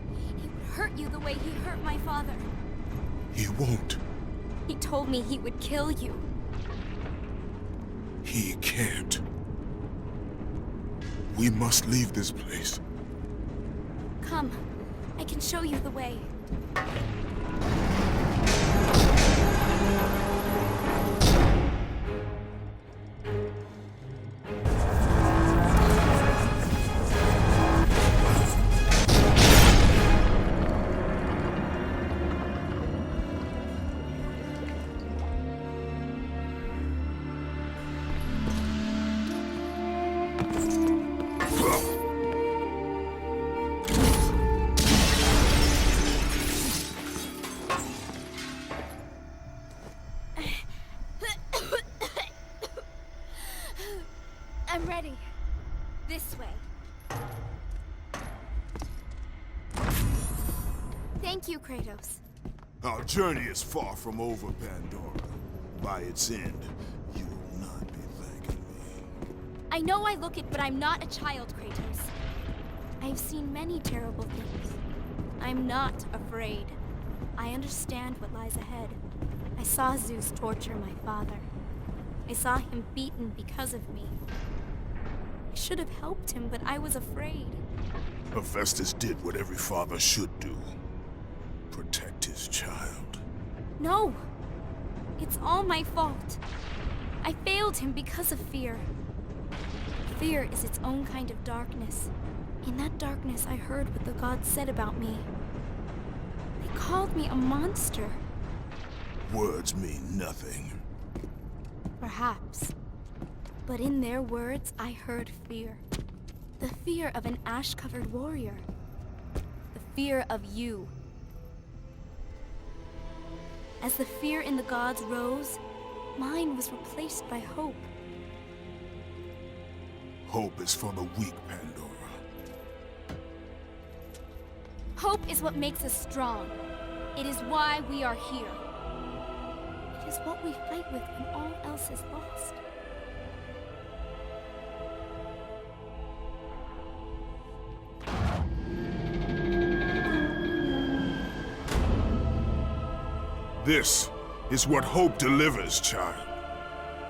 Speaker 9: would hurt you the way he hurt my father.
Speaker 2: He won't.
Speaker 9: He told me he would kill you.
Speaker 2: He can't. We must leave this place.
Speaker 9: Come, I can show you the way. I'm ready. This way. Thank you, Kratos.
Speaker 2: Our journey is far from over, Pandora. By its end, you will not be thanking me.
Speaker 9: I know I look it, but I'm not a child, Kratos. I've seen many terrible things. I'm not afraid. I understand what lies ahead. I saw Zeus torture my father. I saw him beaten because of me. I should have helped him, but I was afraid.
Speaker 2: Hephaestus did what every father should do. Protect his child.
Speaker 9: No! It's all my fault. I failed him because of fear. Fear is its own kind of darkness. In that darkness, I heard what the gods said about me. They called me a monster.
Speaker 2: Words mean nothing.
Speaker 9: Perhaps. But in their words, I heard fear. The fear of an ash-covered warrior. The fear of you. As the fear in the gods rose, mine was replaced by hope.
Speaker 2: Hope is for the weak, Pandora.
Speaker 9: Hope is what makes us strong. It is why we are here. It is what we fight with when all else is lost.
Speaker 2: This is what hope delivers, child.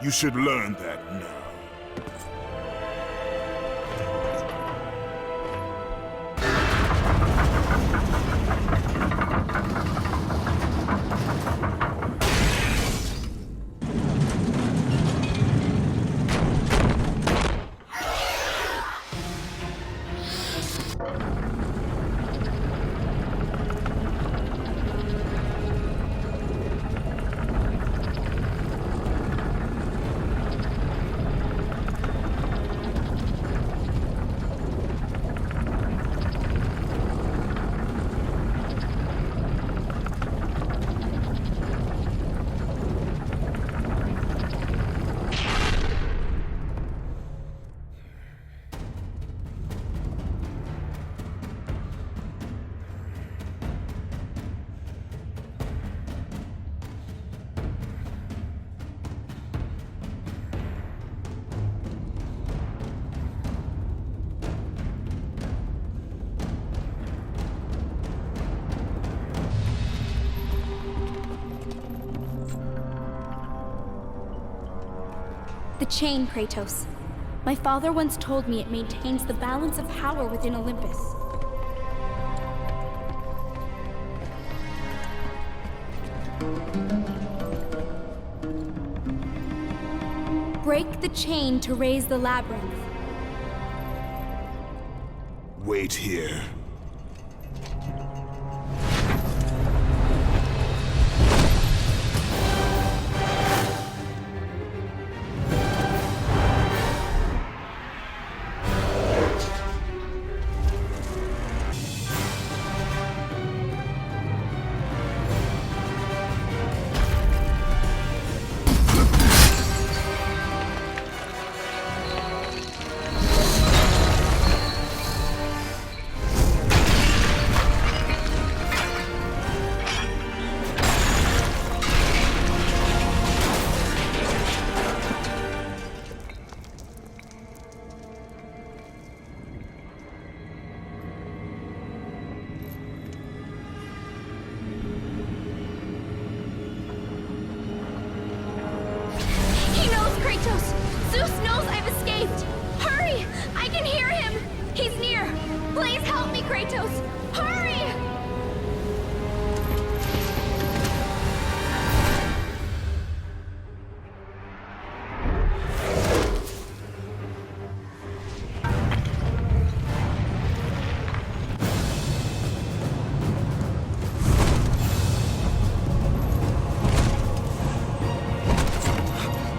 Speaker 2: You should learn that now.
Speaker 9: The chain, Kratos. My father once told me it maintains the balance of power within Olympus. Break the chain to raise the labyrinth.
Speaker 2: Wait here.
Speaker 9: Zeus knows I've escaped! Hurry! I can hear him! He's near! Please help me, Kratos! Hurry!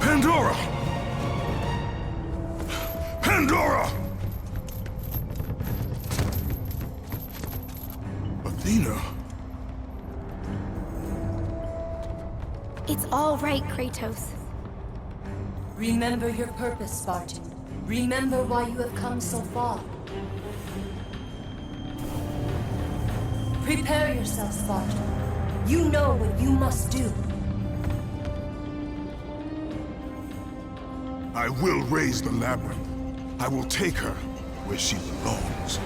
Speaker 2: Pandora! Pandora! Athena?
Speaker 9: It's all right, Kratos.
Speaker 7: Remember your purpose, Spartan. Remember why you have come so far. Prepare yourself, Spartan. You know what you must do.
Speaker 2: I will raise the labyrinth. I will take her where she belongs.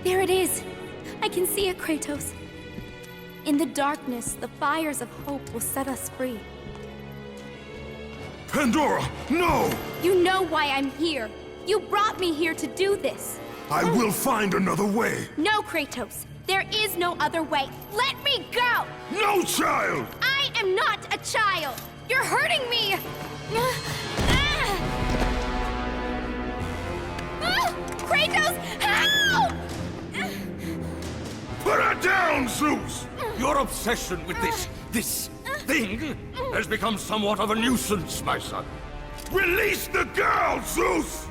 Speaker 9: There it is! I can see it, Kratos. In the darkness, the fires of hope will set us free.
Speaker 2: Pandora, no!
Speaker 9: You know why I'm here. You brought me here to do this.
Speaker 2: I will find another way.
Speaker 9: No, Kratos. There is no other way. Let me go!
Speaker 2: No, child!
Speaker 9: I am not a child! You're hurting me! Kratos, help!
Speaker 2: Put her down, Zeus!
Speaker 3: Your obsession with this thing has become somewhat of a nuisance, my son.
Speaker 2: Release the girl, Zeus!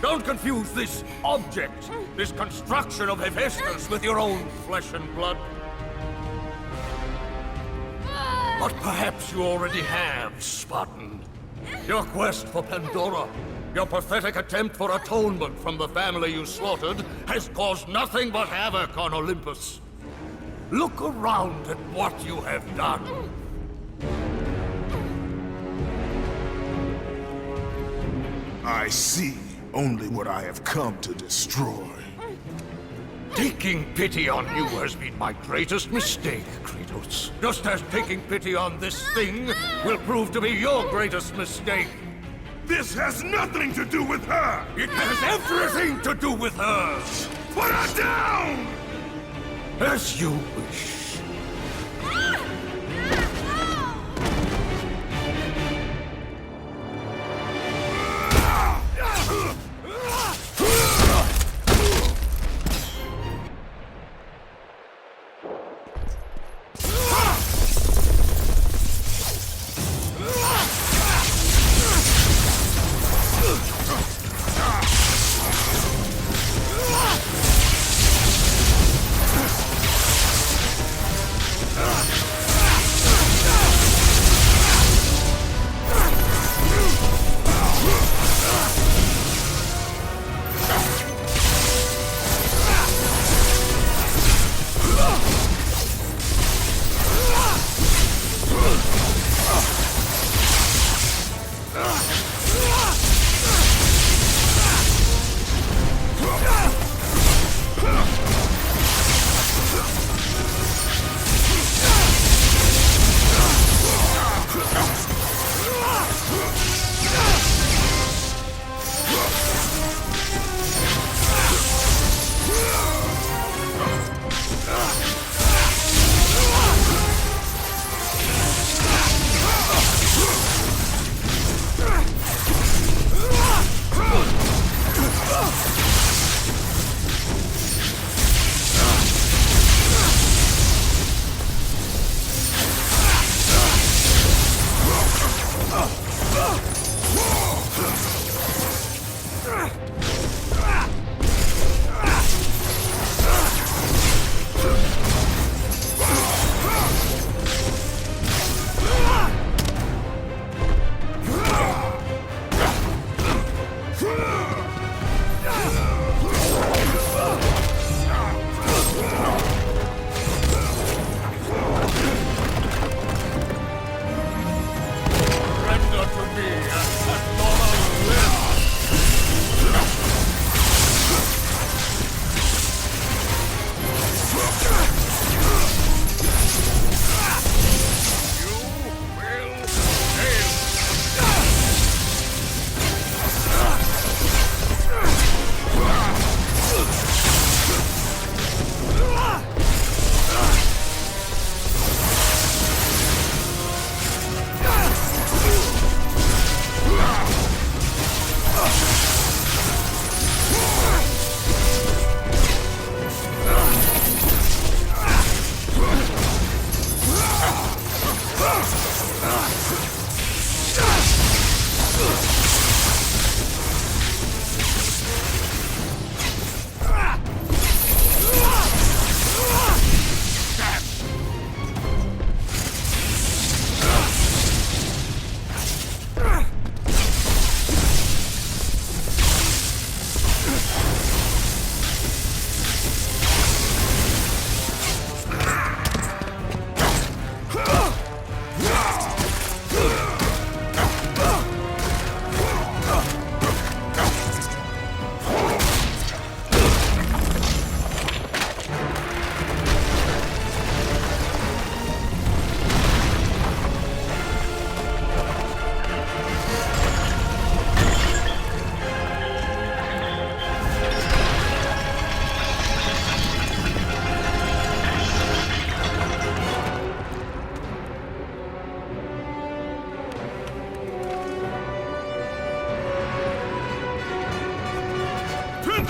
Speaker 3: Don't confuse this object, this construction of Hephaestus with your own flesh and blood. But perhaps you already have, Spartan. Your quest for Pandora, your pathetic attempt for atonement from the family you slaughtered, has caused nothing but havoc on Olympus. Look around at what you have done.
Speaker 2: I see only what I have come to destroy.
Speaker 3: Taking pity on you has been my greatest mistake, Kratos. Just as taking pity on this thing will prove to be your greatest mistake.
Speaker 2: This has nothing to do with her!
Speaker 3: It has everything to do with her!
Speaker 2: Put her down!
Speaker 3: As you wish.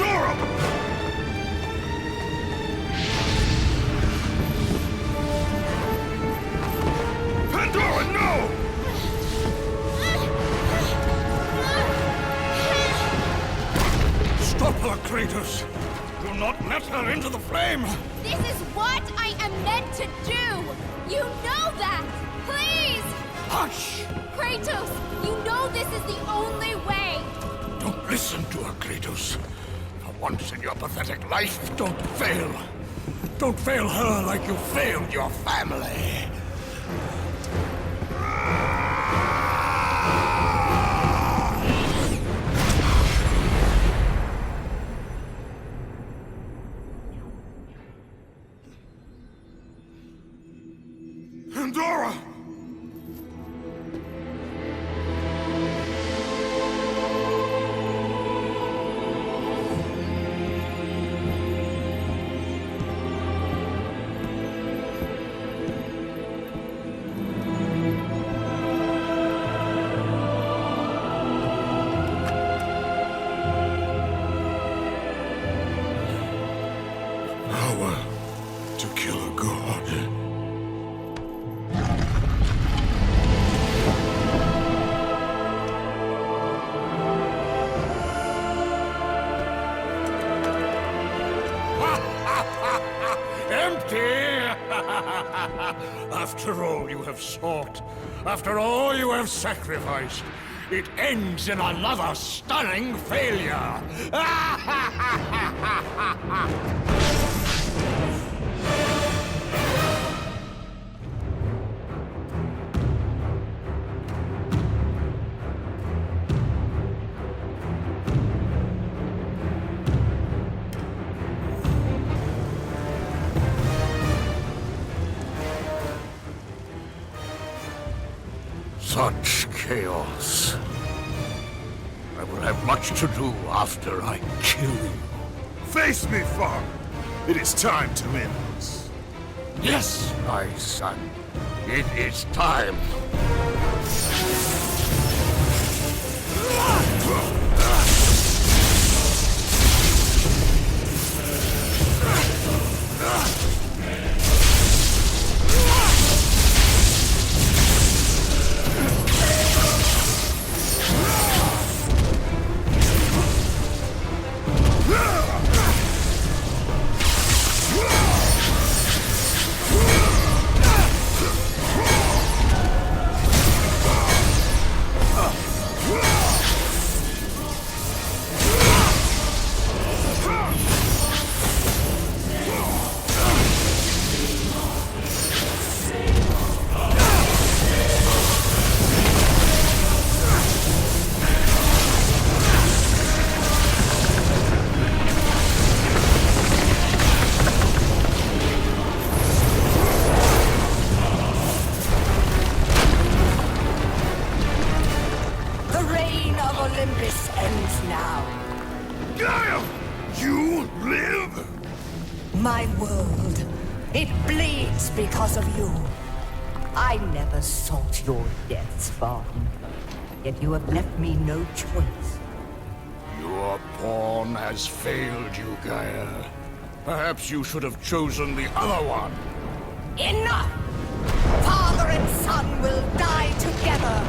Speaker 2: Pandora! Pandora, no!
Speaker 5: Stop her, Kratos! Do not let her into the flame!
Speaker 9: This is what I am meant to do! You know that! Please!
Speaker 5: Hush!
Speaker 9: Kratos, you know this is the only way!
Speaker 5: Don't listen to her, Kratos. For once in your pathetic life, don't fail. Don't fail her like you failed your family.
Speaker 2: Pandora!
Speaker 10: Power to kill a god.
Speaker 5: Empty! After all you have sought, after all you have sacrificed, it ends in another stunning failure! Such chaos. I will have much to do after I kill you.
Speaker 2: Face me, father. It is time to end this.
Speaker 5: Yes, my son. It is time.
Speaker 6: Olympus ends now.
Speaker 2: Gaia! You live?
Speaker 6: My world, it bleeds because of you. I never sought your deaths, Father. Yet you have left me no choice.
Speaker 5: Your pawn has failed you, Gaia. Perhaps you should have chosen the other one.
Speaker 6: Enough! Father and son will die together.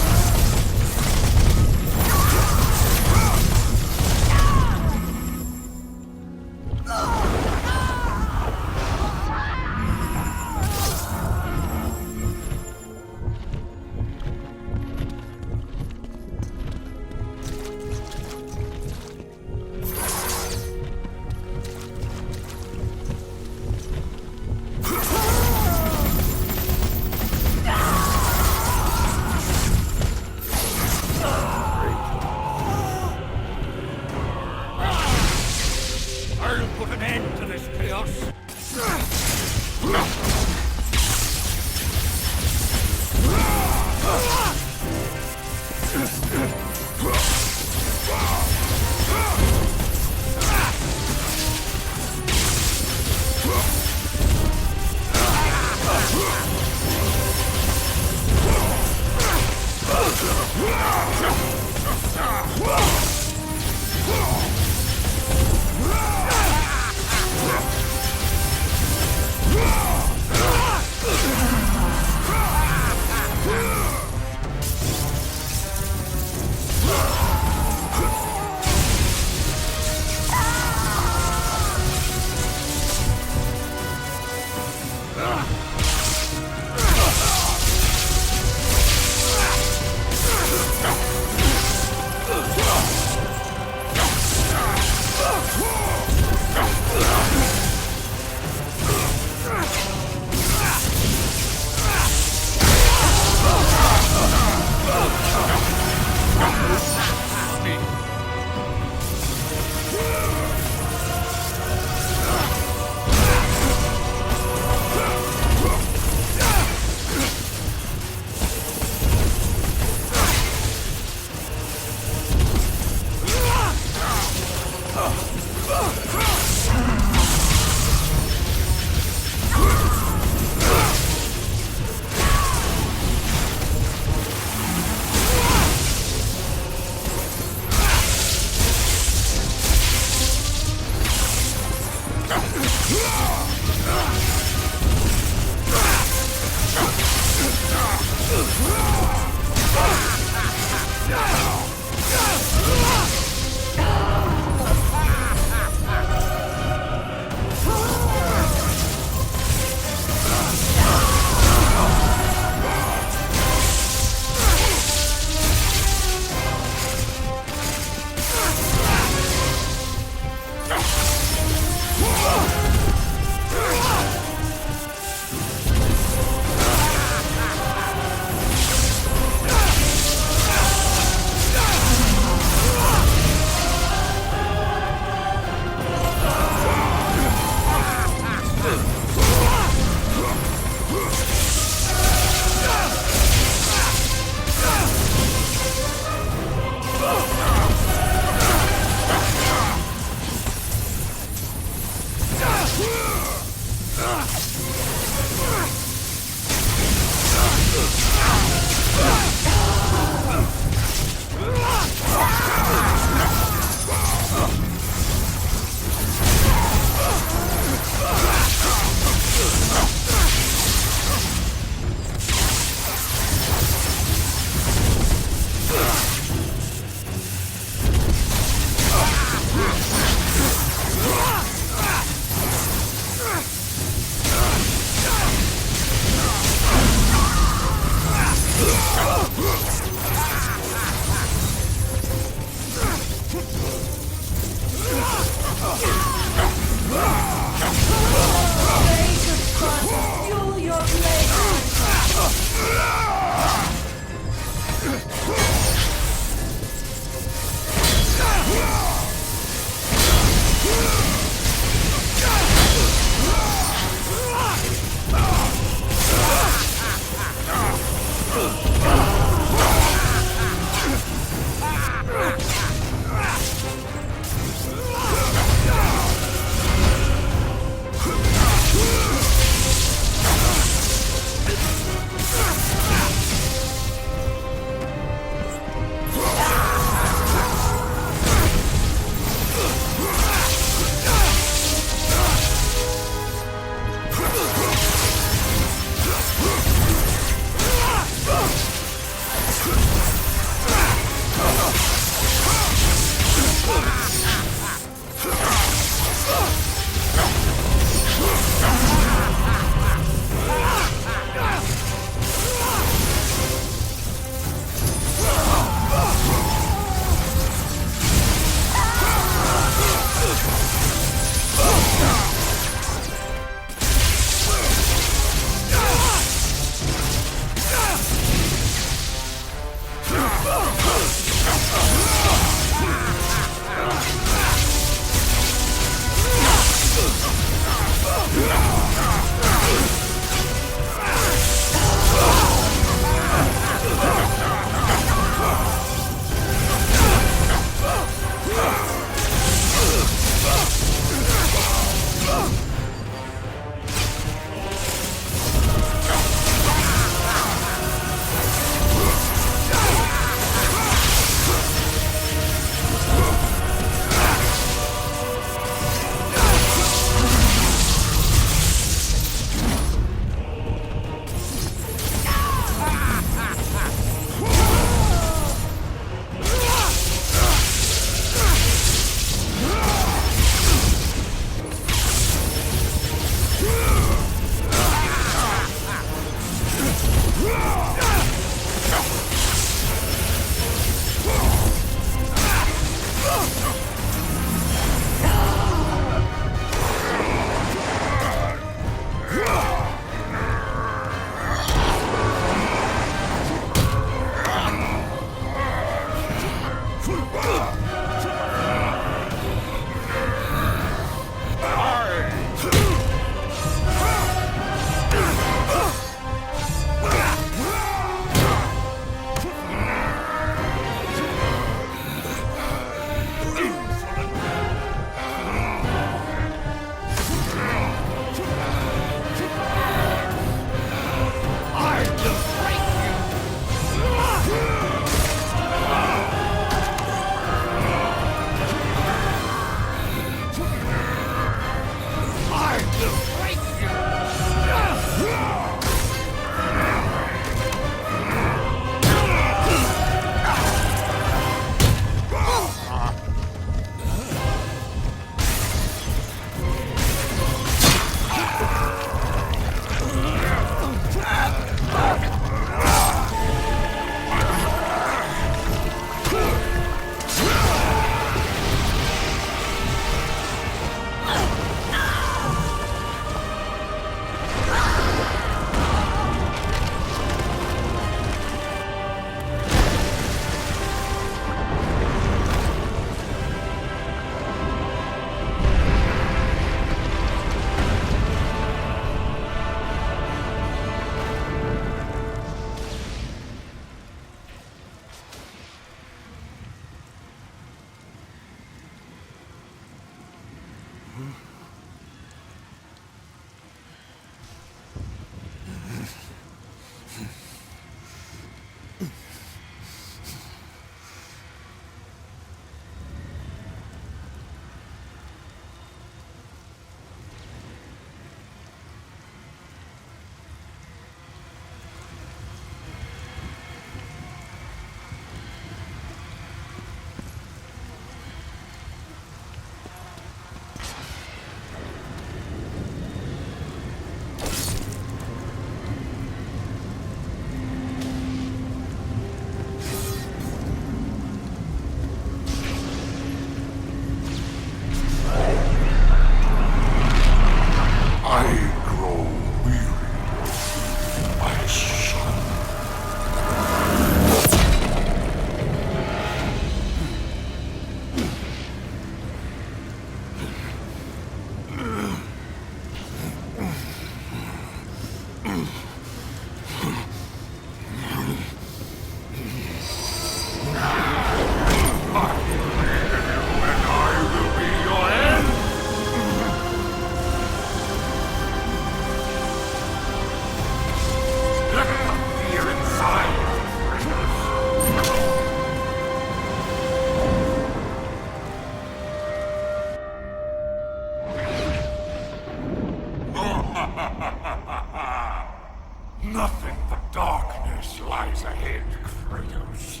Speaker 10: Nothing but darkness lies ahead, Kratos.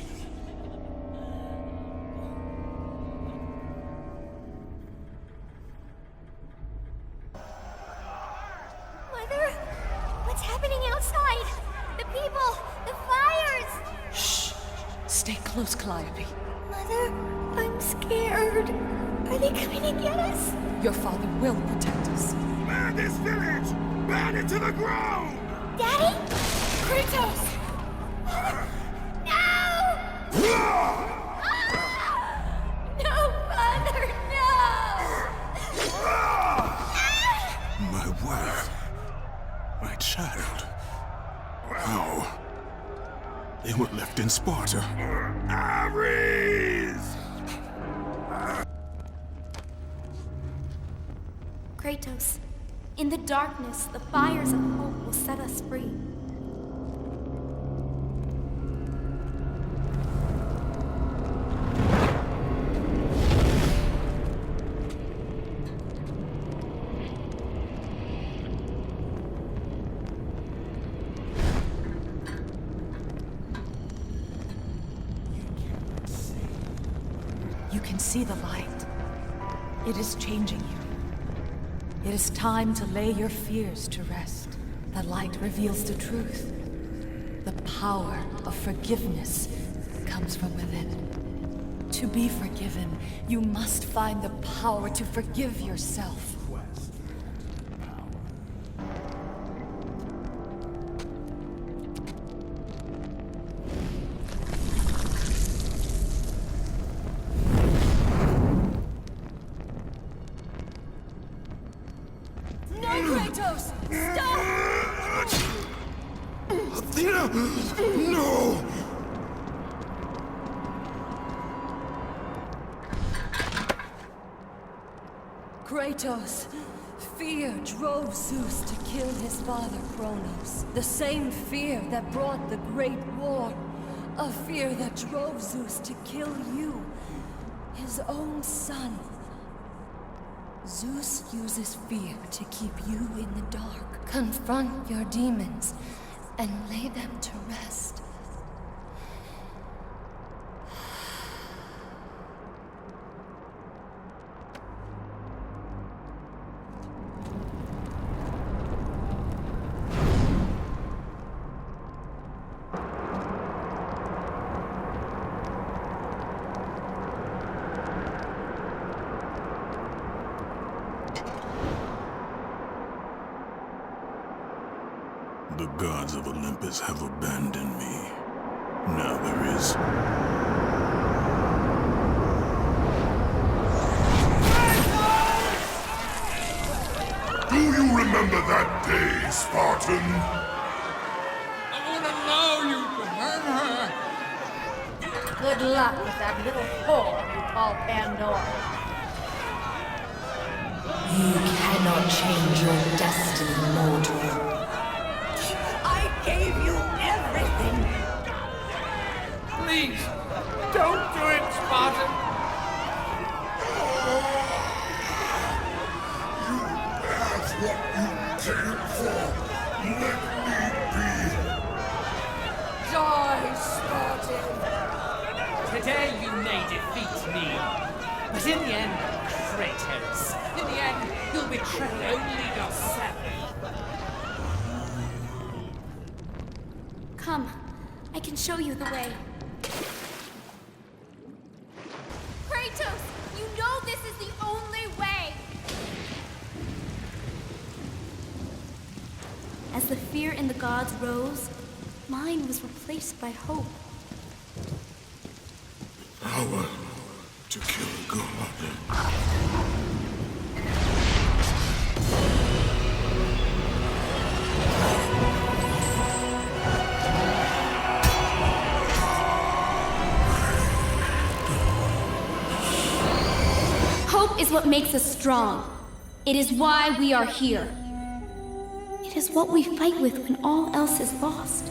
Speaker 9: Mother? What's happening outside? The people! The fires!
Speaker 6: Shh! Stay close, Calliope.
Speaker 9: Mother, I'm scared. Are they coming to get us?
Speaker 6: Your father will protect us.
Speaker 2: Burn this village! Burn it to the ground!
Speaker 9: Daddy? Kratos! No! No, Father, no!
Speaker 10: My wife. My child. How? They were left in Sparta. Ares!
Speaker 9: Kratos, in the darkness, the fires of hope will set us free.
Speaker 6: You can see the light. It is changing you. It is time to lay your fears to rest. The light reveals the truth. The power of forgiveness comes from within. To be forgiven, you must find the power to forgive yourself.
Speaker 9: Kratos! Stop!
Speaker 10: Athena! No!
Speaker 6: Kratos, fear drove Zeus to kill his father Kronos. The same fear that brought the Great War. A fear that drove Zeus to kill you, his own son. Zeus uses fear to keep you in the dark. Confront your demons and lay them to rest.
Speaker 10: The gods of Olympus have abandoned me. Now there is... Do you remember that day, Spartan?
Speaker 5: I wouldn't allow you to hurt her.
Speaker 13: Good luck with that little whore you call Pandora.
Speaker 6: You cannot change your destiny, mortal.
Speaker 11: I gave you everything!
Speaker 5: Please, don't do it, Spartan.
Speaker 10: That's what you came for. Let me be.
Speaker 11: Die, Spartan! Today you may defeat me, but in the end, Kratos, in the end, you'll betray only yourself.
Speaker 9: Come, I can show you the way. Kratos, you know this is the only way! As the fear in the gods rose, mine was replaced by hope.
Speaker 10: Power to kill a god.
Speaker 9: Hope is what makes us strong. It is why we are here. It is what we fight with when all else is lost.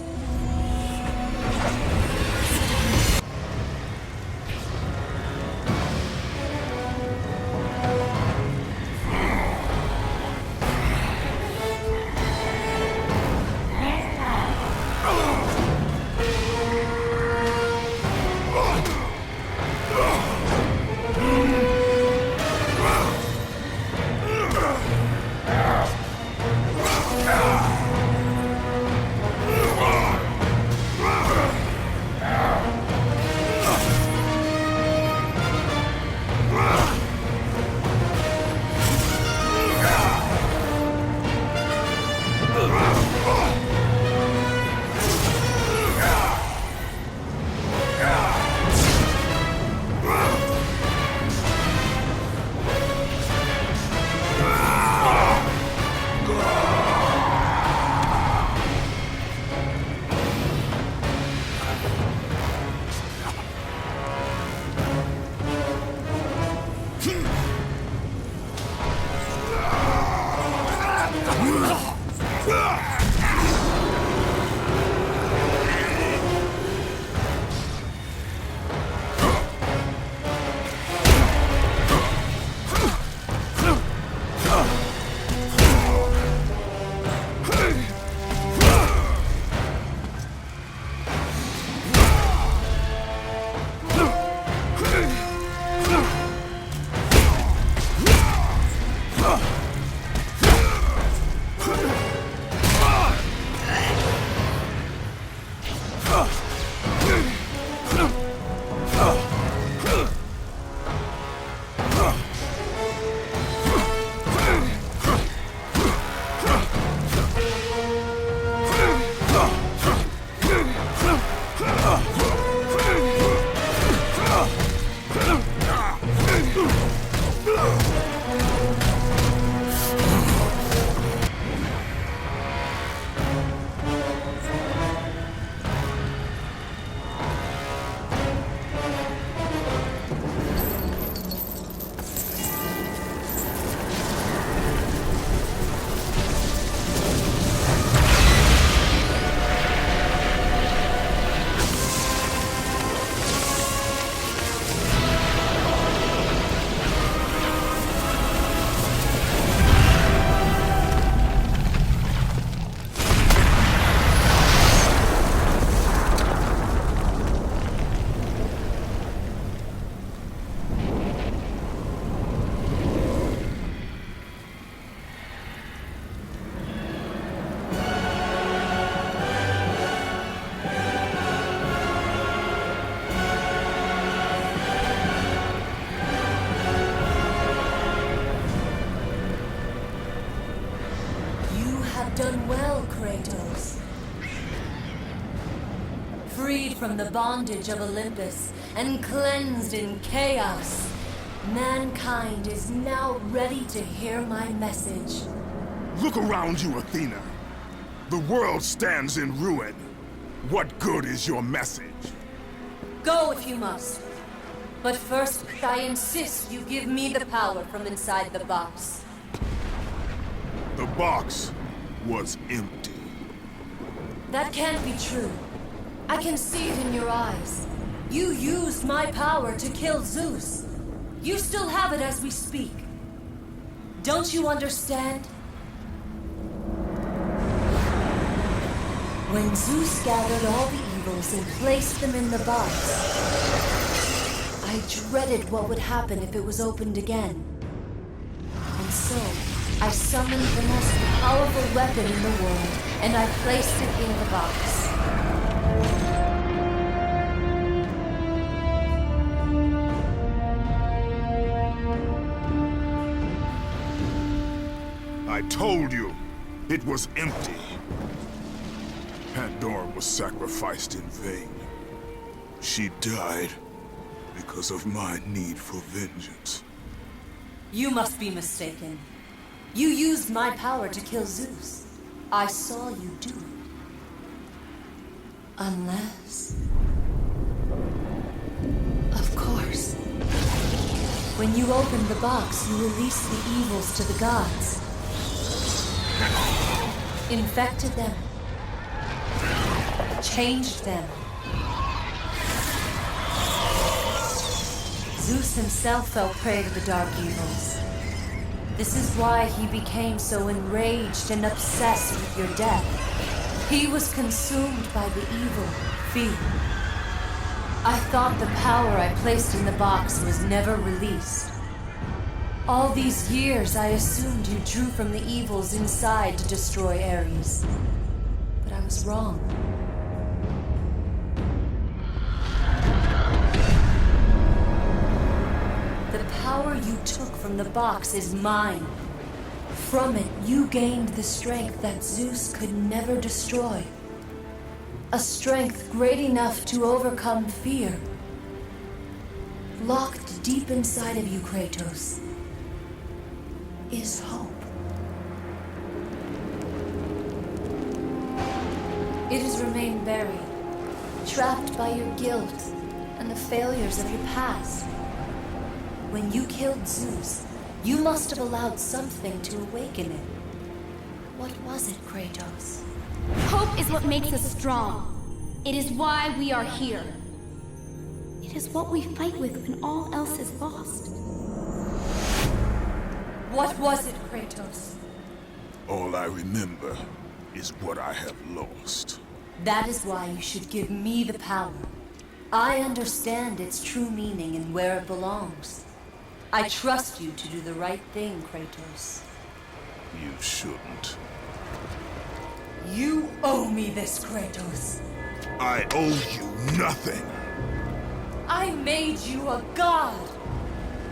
Speaker 7: Kratos. Freed from the bondage of Olympus and cleansed in chaos, mankind is now ready to hear my message.
Speaker 2: Look around you, Athena. The world stands in ruin. What good is your message?
Speaker 7: Go if you must. But first, I insist you give me the power from inside the box.
Speaker 2: The box was empty.
Speaker 7: That can't be true. I can see it in your eyes. You used my power to kill Zeus. You still have it as we speak. Don't you understand? When Zeus gathered all the evils and placed them in the box, I dreaded what would happen if it was opened again. And so, I summoned the most powerful weapon in the world, and I placed it in the box.
Speaker 2: I told you, it was empty. Pandora was sacrificed in vain. She died because of my need for vengeance.
Speaker 7: You must be mistaken. You used my power to kill Zeus. I saw you do it. Unless... Of course. When you opened the box, you released the evils to the gods. Infected them. Changed them. Zeus himself fell prey to the dark evils. This is why he became so enraged and obsessed with your death. He was consumed by the evil, fear. I thought the power I placed in the box was never released. All these years, I assumed you drew from the evils inside to destroy Ares. But I was wrong. The power you took from the box is mine. From it, you gained the strength that Zeus could never destroy. A strength great enough to overcome fear. Locked deep inside of you, Kratos, is hope. It has remained buried, trapped by your guilt and the failures of your past. When you killed Zeus, you must have allowed something to awaken it. What was it, Kratos?
Speaker 9: Hope is what makes us strong. It is why we are here. It is what we fight with when all else is lost.
Speaker 7: What was it, Kratos?
Speaker 2: All I remember is what I have lost.
Speaker 7: That is why you should give me the power. I understand its true meaning and where it belongs. I trust you to do the right thing, Kratos.
Speaker 2: You shouldn't.
Speaker 7: You owe me this, Kratos.
Speaker 2: I owe you nothing.
Speaker 7: I made you a god.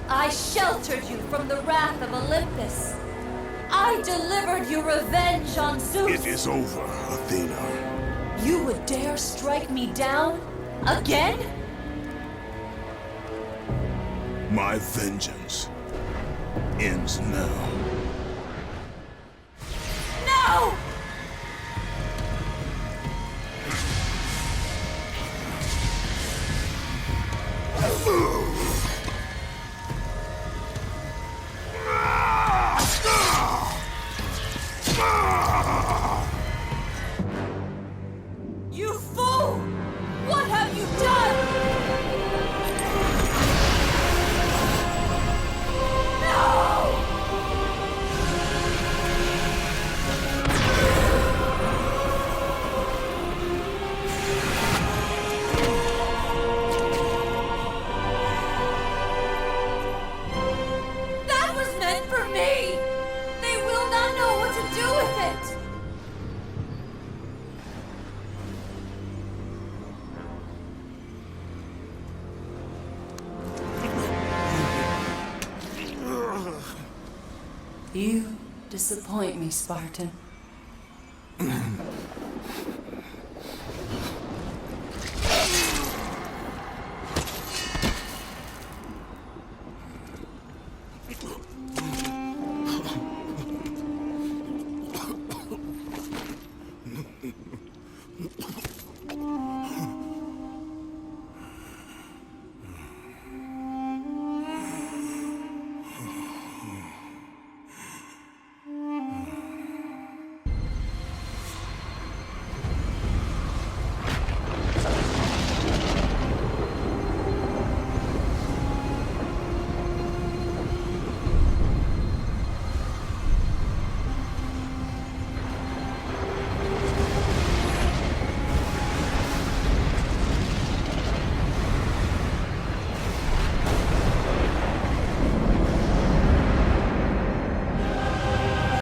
Speaker 7: I sheltered you from the wrath of Olympus. I delivered you revenge on Zeus.
Speaker 2: It is over, Athena.
Speaker 7: You would dare strike me down? Again?
Speaker 2: My vengeance ends now.
Speaker 7: No! You fool! What have you done? That was meant for me! They will not know what to do with it! You disappoint me, Spartan.